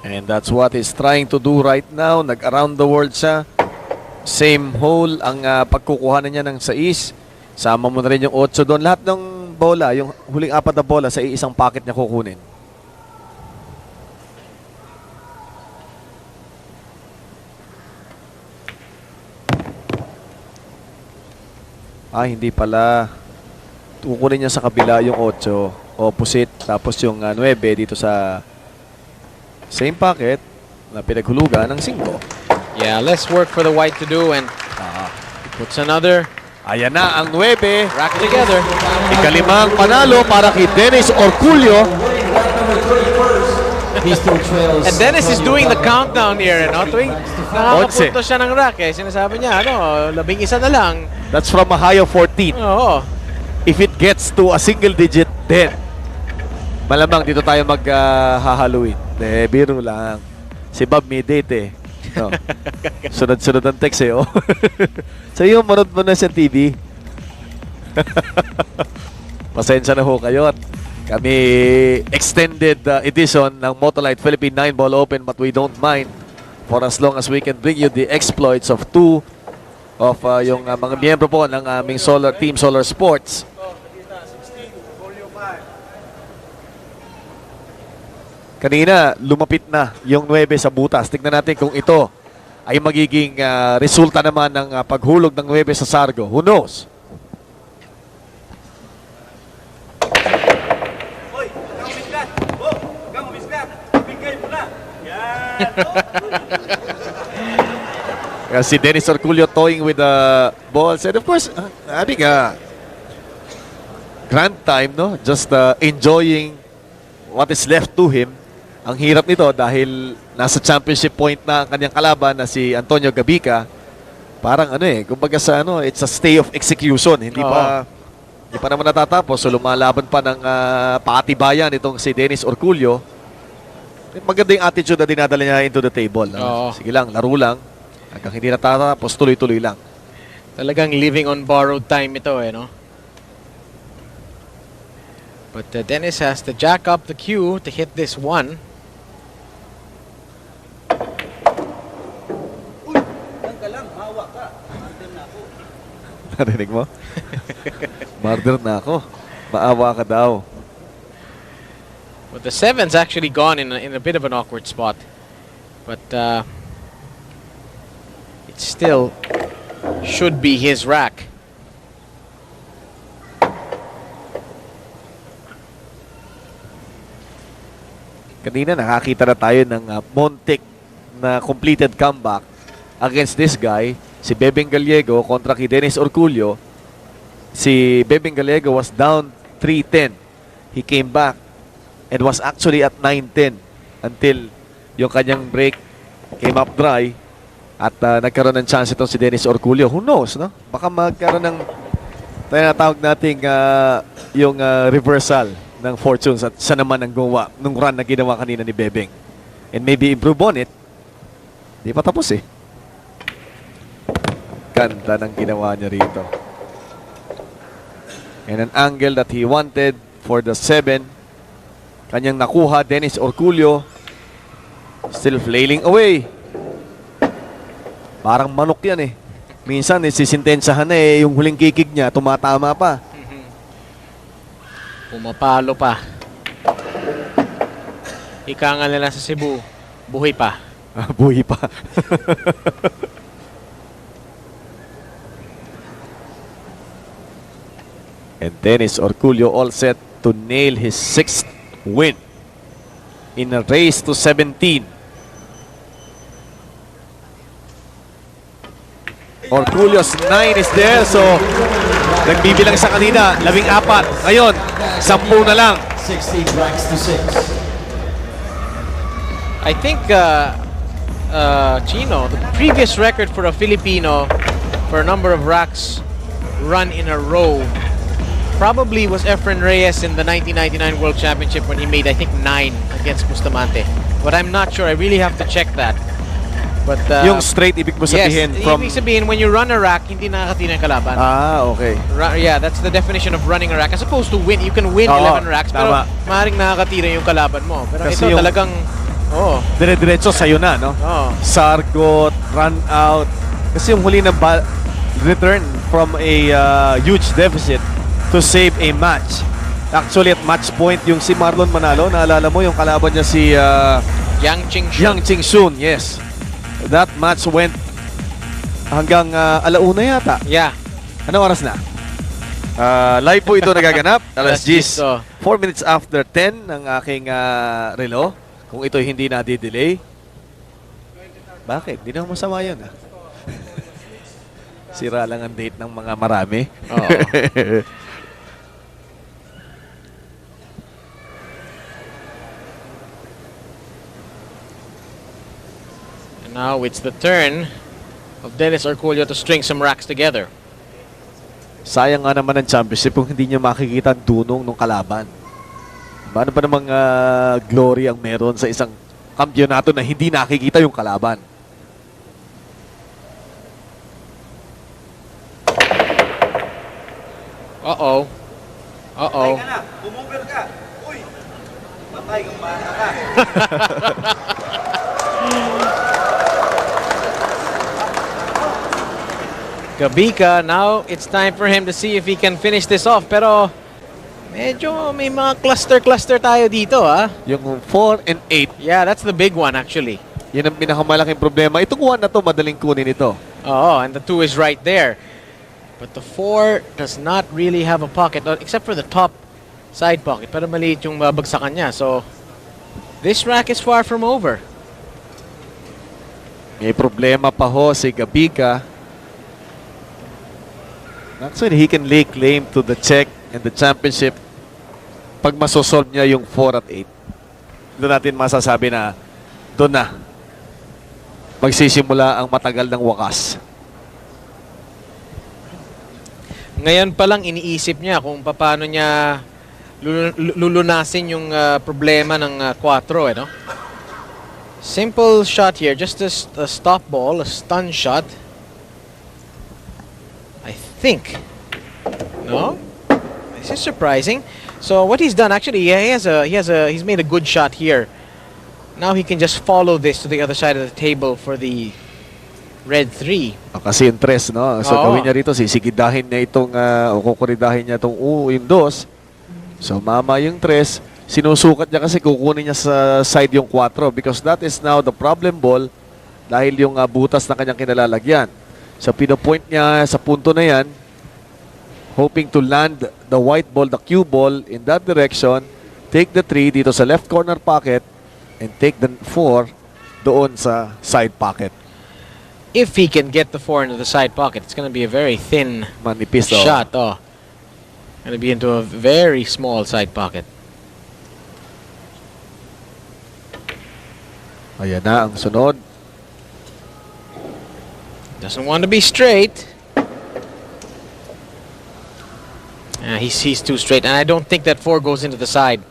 And that's what he's trying to do right now. Nag-around the world siya. Same hole ang pagkukuha na niya ng 6. Sama mo na rin yung 8 doon. Lahat ng bola, yung huling 4 na bola sa isang packet niya kukunin. Hindi pala. Kukunin niya sa kabila yung 8, opposite, tapos yung 9 dito sa same packet na pinaghulugan ng 5. Yeah, less work for the white to do, and he puts another. Ayan na ang 9. Rack together. Ikalimang panalo para kay Dennis Orcullo. And Dennis is doing the countdown here, tuwing nakakapunto siya ng rack, sinasabi niya, 11 na lang. That's from a high of 14. Oo. If it gets to a single digit, then malamang dito tayo maghahaluin. Biro lang. Si Bob may date No. Sunod-sunod ang text So yung manood mo na sa TV. Pasensya na ho kayo at kami extended edition ng Motolite Philippine 9-Ball Open, but we don't mind for as long as we can bring you the exploits of two of yung mga miyembro po ng aming Team Solar Sports. Kanina, lumapit na yung 9 sa butas. Tignan natin kung ito ay magiging resulta naman ng paghulog ng 9 sa Sargo. Who knows? Si Dennis Orcullo toying with the balls. And of course, having a grand time, no? Just enjoying what is left to him. Ang hirap nito dahil nasa championship point na ang kanyang kalaban na si Antonio Gabica. Parang kumbaga sa it's a stay of execution. Hindi pa naman natatapos. So lumalaban pa ng paatibayan itong si Dennis Orcullo. Maganda yung attitude na dinadala niya into the table. Sige lang, laro lang. Hanggang hindi natatapos, tuloy-tuloy lang. Talagang living on borrowed time ito no? But Dennis has to jack up the cue to hit this one. Narinig mo? Murder na ako. Maawa ka daw. But the 7's actually gone in a bit of an awkward spot. But it still should be his rack. Kanina nakakita na tayo ng Montek na completed comeback against this guy, si Bebeng Gallego kontra kay Dennis Orcullo. Si Bebeng Gallego was down 3-10. He came back and was actually at 9-10 until yung kanyang break came up dry at nagkaroon ng chance itong si Dennis Orcullo. Who knows, no? Baka magkaroon ng tinatawag nating yung reversal ng fortunes at siya naman ang gawa nung run na ginawa kanina ni Bebeng. And maybe improve on it. Di pa tapos Ganda ng ginawa niya rito. And an angle that he wanted for the 7. Kanyang nakuha, Dennis Orcullo. Still flailing away. Parang manok yan Minsan sisintensyahan na yung huling kikig niya, tumatama pa. Pumapalo pa. Ika nga nila sa Cebu, buhay pa. Buhay pa. And Dennis Orcullo all set to nail his 6th win in a race to 17. Orcullo's 9 is there, so nagbibilang sa kanina, 14. Ngayon, 10 na lang. 16 ranks to 6. I think, Chino, the previous record for a Filipino for a number of racks run in a row probably was Efren Reyes in the 1999 World Championship when he made, I think, 9 against Bustamante. But I'm not sure. I really have to check that. But yung straight, ibig mo sabihin yes, from... ibig sabihin, when you run a rack, hindi nakakatira ng kalaban. Okay. Yeah, that's the definition of running a rack. As opposed to win, you can win 11 racks, tama. pero maaaring nakakatira yung kalaban mo. Pero kasi ito talagang, dire-diretso sa'yo na, no? Sargot, run out. Kasi yung huli na return from a huge deficit to save a match. Actually, at match point, yung si Marlon Manalo, naalala mo yung kalaban niya si... Yang Chingshun, yes. That match went hanggang alauna yata. Yeah. Anong oras na? Live po ito nagaganap. Alas 10. 4 minutes after 10 ng aking relo. Kung ito hindi na-delay. Bakit? Di na masama yun. Sira lang ang date ng mga marami. Now it's the turn of Dennis Orcullo to string some racks together. Sayang nga naman ang championship kung hindi niya makikita ang dunong ng kalaban. Ano pa namang glory ang meron sa isang kampyonato na hindi nakikita yung kalaban? Uh-oh. Uh-oh. Gabica, now it's time for him to see if he can finish this off. Pero medyo may mga cluster tayo dito, ha? Yung 4 and 8, Yeah, that's the big one actually. yun ang pinakamalaking problema. Itong 1 na to, madaling kunin ito. Oh, and the 2 is right there. But the 4 does not really have a pocket, except for the top side pocket. Pero maliit yung babagsakan niya. So, this rack is far from over. May problema pa ho si Gabica. Actually, he can lay claim to the check and the championship pag masosolve niya yung 4 at 8. Doon natin masasabi na doon na magsisimula ang matagal ng wakas. Ngayon pa lang iniisip niya kung paano niya lulunasin yung problema ng 4, no? Simple shot here, just a stop ball, a stun shot. I think. No? This is surprising. So what he's done actually, he's made a good shot here. Now he can just follow this to the other side of the table for the red 3. Kasi yung 3, no? So gawin niya rito, sisigidahin niya itong, o kukuridahin niya itong yung 2. So mama yung 3, sinusukat niya kasi kukunin niya sa side yung 4 because that is now the problem ball dahil yung butas na kanyang kinalalagyan. So pinopoint niya sa punto na yan, hoping to land the white ball, the cue ball in that direction, take the 3 dito sa left corner pocket, and take the 4 doon sa side pocket. If he can get the 4 into the side pocket, it's going to be a very thin Manipis shot. Oh, going to be into a very small side pocket. Ayan na ang sunod. Doesn't want to be straight. He's too straight, and I don't think that 4 goes into the side.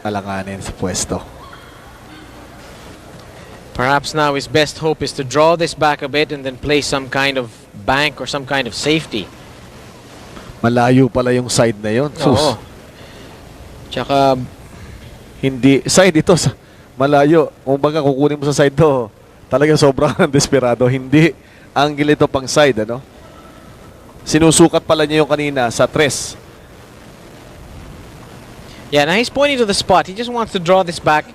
Alanganin sa pwesto. Perhaps now his best hope is to draw this back a bit and then play some kind of bank or some kind of safety. Malayo pala yung side na yun. Oo. Tsaka, hindi, side ito, malayo. Kung baga kukunin mo sa side to, talagang sobrang desperado. Hindi, angle ito pang side, ano? Sinusukat pala niya yung kanina sa 3. yeah, now he's pointing to the spot. He just wants to draw this back,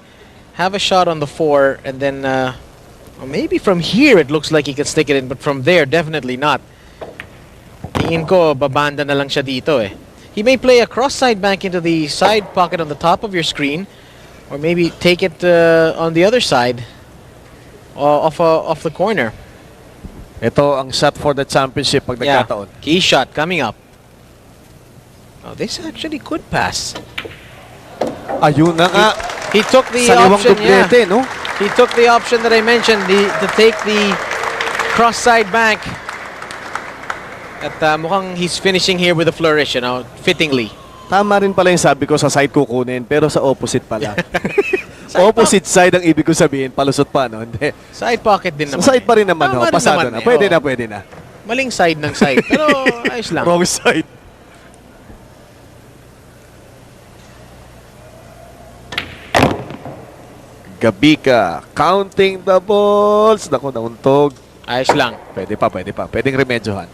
have a shot on the 4, and then well, maybe from here it looks like he could stick it in, but from there, definitely not. Tingin ko, babanda na lang siya dito eh. He may play a cross-side bank into the side pocket on the top of your screen, or maybe take it on the other side, off the corner. Ito ang shot for the championship pag nagkataon. Key shot coming up. Oh, this actually could pass. Ayun na nga. He took the Saliwang option, dublete, no? He took the option that I mentioned, to take the cross-side bank. At mukhang he's finishing here with a flourish, you know, fittingly. Tama rin pala yung sabi ko sa side kukunin, pero sa opposite pala. Opposite side ang ibig ko sabihin, palusot pa, no? Hindi. Side pocket din naman. Sa side pa rin naman, Tama no? rin Pasado naman na. eh, Pwede oo. na, pwede na. Maling side ng side, pero ayos lang. Wrong side. Gabica, counting the balls. Naku, nauntog. Ayos lang. Pwede pa, pwede pa. Pwedeng remedyohan.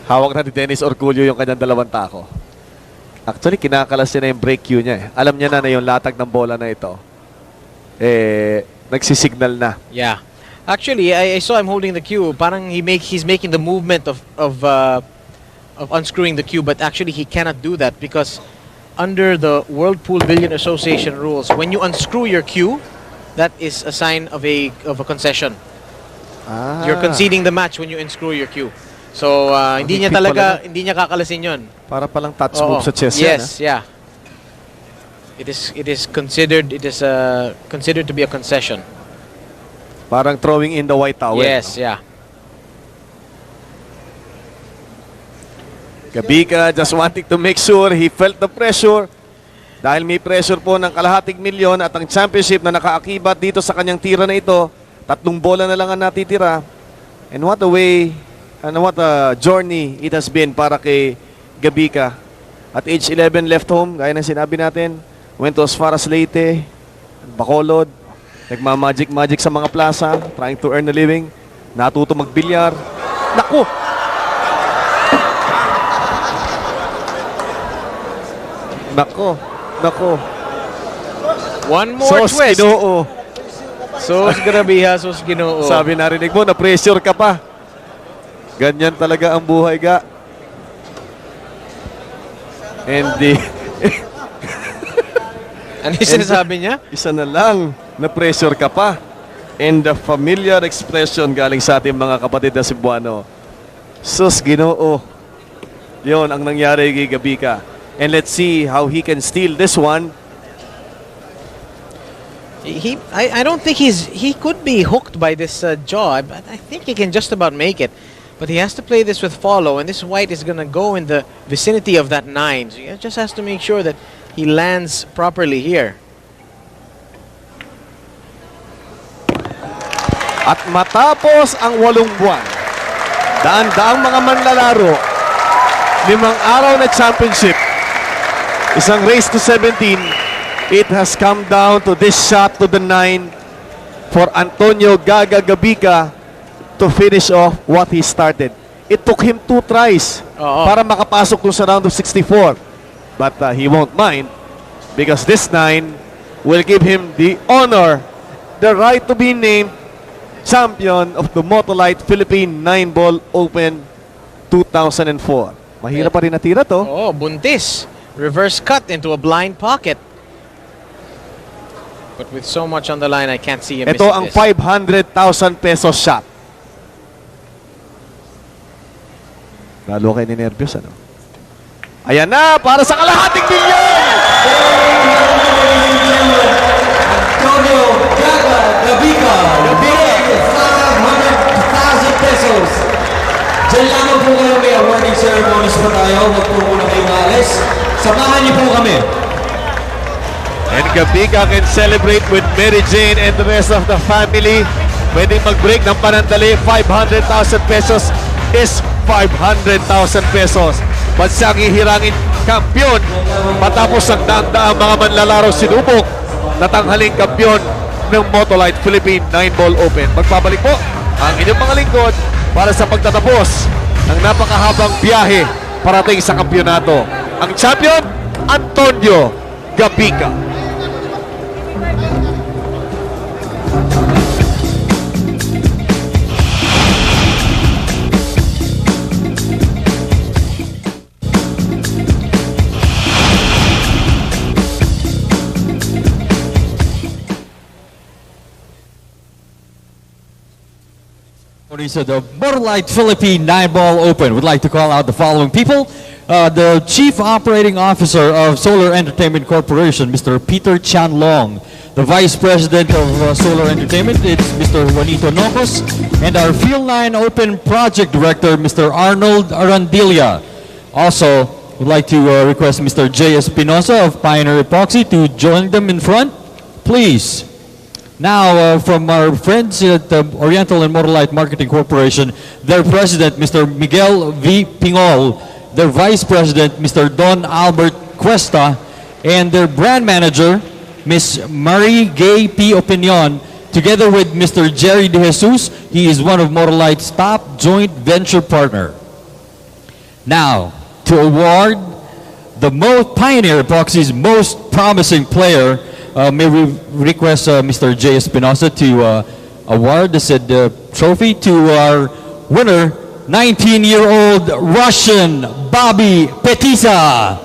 Hawak na ni Dennis Orcullo yung kanyang dalawang tako. Actually, kinakalas niya na yung break cue niya. Alam niya na yung latag ng bola na ito. Nagsisignal na. Yeah. Actually, I saw him holding the cue. Parang he's making the movement of unscrewing the cue, but actually he cannot do that because under the World Pool Billiard Association rules, when you unscrew your cue, that is a sign of a concession. You're conceding the match when you unscrew your cue. So hindi niya talaga hindi niya kakalasin 'yon. Para palang touch move sa chess yes, yan. yeah. It is considered to be a concession. Parang throwing in the white towel. Yes, yeah. Gabica just wanting to make sure he felt the pressure. Dahil may pressure po ng kalahating milyon at ang championship na nakaakibat dito sa kanyang tira na ito. 3 bola na lang ang natitira. And what a way and what a journey it has been para kay Gabica. At age 11 left home, gaya ng sinabi natin, went to as far as Leyte, Bacolod, nagmamagic-magic sa mga plaza, trying to earn a living, natuto magbilyar. Naku! Nako. One more Sos twist. Ginoo. Sos Gabica, sos Ginoo. Sabi narinig mo, na-pressure ka pa. Ganyan talaga ang buhay, ga. And Ano yung sinasabi niya? isa na lang, na-pressure ka pa. And the familiar expression galing sa ating mga kapatid na Cebuano. Sus Ginoo. Yun ang nangyari kay Gabica. And let's see how he can steal this one. I don't think he could be hooked by this jaw. But I think he can just about make it. But he has to play this with follow, and this white is going to go in the vicinity of that 9. So he just has to make sure that he lands properly here. At matapos ang 8 buwan, daan-daang mga manlalaro, 5 araw na championship, isang race to 17, it has come down to this shot to the 9 for Antonio Gabica to finish off what he started. It took him 2 tries para makapasok dun sa round of 64. But he won't mind because this 9 will give him the honor, the right to be named champion of the Motolite Philippine 9-Ball Open 2004. Mahirap pa rin natira to. Oh, buntis. Reverse cut into a blind pocket. But with so much on the line, I can't see him Ito ang missing this. 500,000 pesos shot. Lalo kayo ninervyos, ano? Ayan na, para sa kalahating milyon! Antonio Gabica, 500,000 pesos. Diyan lamang po kayo, may awarding ceremonies pa tayo. Huwag po muna kayong alis. Samahan niyo po kami. And Gabica can celebrate with Mary Jane and the rest of the family. Pwedeng mag-break ng panandali. 500,000 pesos is 500,000 pesos. Bansang hihirangin kampiyon. Matapos ang daang-daang mga manlalaro sinubok, natanghaling kampiyon ng Motolite Philippine 9-Ball Open. Magpabalik po ang inyong mga lingkod para sa pagtatapos ng napakahabang biyahe parating sa kampyonato. Ang champion, Antonio Gabica. So the Motolite Philippine 9-Ball Open would like to call out the following people. The Chief Operating Officer of Solar Entertainment Corporation, Mr. Peter Chanlong. The Vice President of Solar Entertainment, it's Mr. Juanito Nocos. And our Field 9 Open Project Director, Mr. Arnold Arandilla. Also, we'd like to request Mr. J. Espinosa of Pioneer Epoxy to join them in front, please. Now, from our friends at Oriental and Motolite Marketing Corporation, their president, Mr. Miguel V. Pingol, their vice president, Mr. Don Albert Cuesta, and their brand manager, Miss Marie Gay P. Opinion, together with Mr. Jerry De Jesus. He is one of Motolite's top joint venture partner. Now, to award the Pioneer Epoxy's most promising player, may we request Mr. J. Espinosa to award the said trophy to our winner, 19-year-old Russian Bobby Petisa.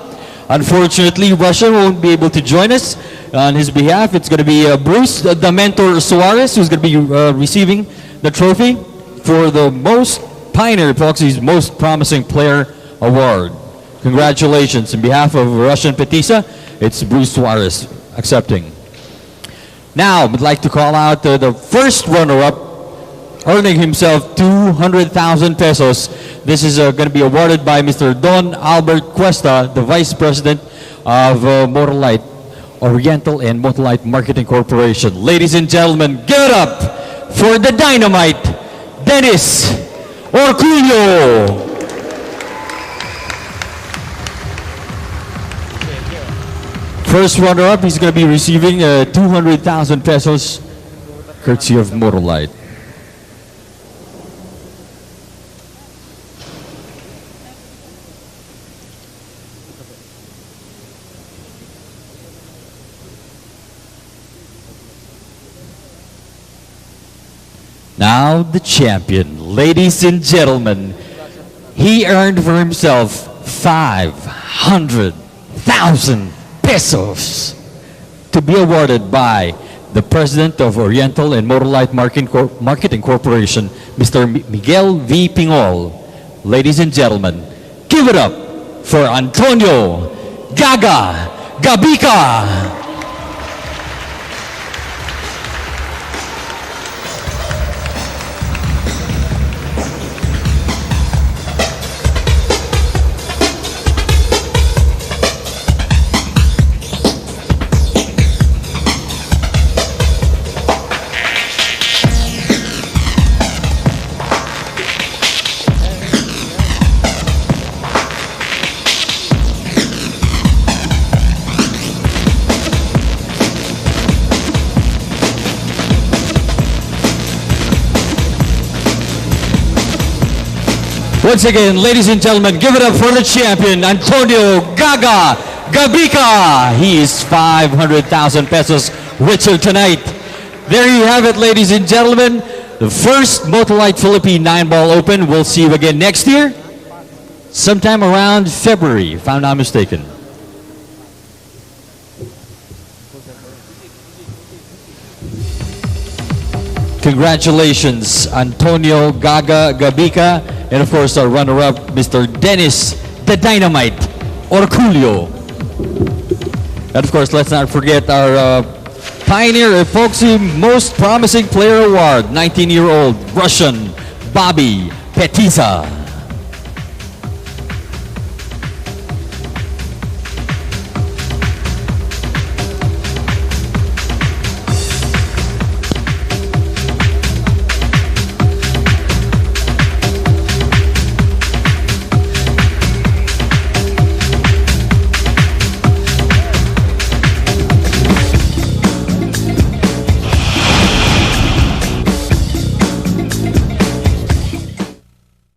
Unfortunately, Russia won't be able to join us. On his behalf, it's going to be Bruce the Mentor Suarez who's going to be receiving the trophy for the Pioneer Epoxy's most promising player award. Congratulations. On behalf of Russian Petisa, it's Bruce Suarez accepting. Now, I'd like to call out the first runner-up, earning himself 200,000 pesos. This is going to be awarded by Mr. Don Albert Cuesta, the Vice President of Motolite, Oriental and Motolite Marketing Corporation. Ladies and gentlemen, give it up for the Dynamite, Dennis Orcullo. First runner-up, he's going to be receiving 200,000 pesos, courtesy of Motolite. Now the champion, ladies and gentlemen, he earned for himself 500,000 pesos to be awarded by the president of Oriental and Motolite Marketing Corporation, Mr. Miguel V. Pingol. Ladies and gentlemen, give it up for Antonio Gabica. Once again, ladies and gentlemen, give it up for the champion, Antonio Gabica. He is 500,000 pesos richer tonight. There you have it, ladies and gentlemen. The first Motolite Philippine 9-Ball Open. We'll see you again next year, sometime around February, if I'm not mistaken. Congratulations, Antonio Gabica, and of course our runner-up, Mr. Dennis the Dynamite Orcullo. And of course, let's not forget our Pioneer Epoxy Most Promising Player Award, 19-year-old Russian Bobby Petiza.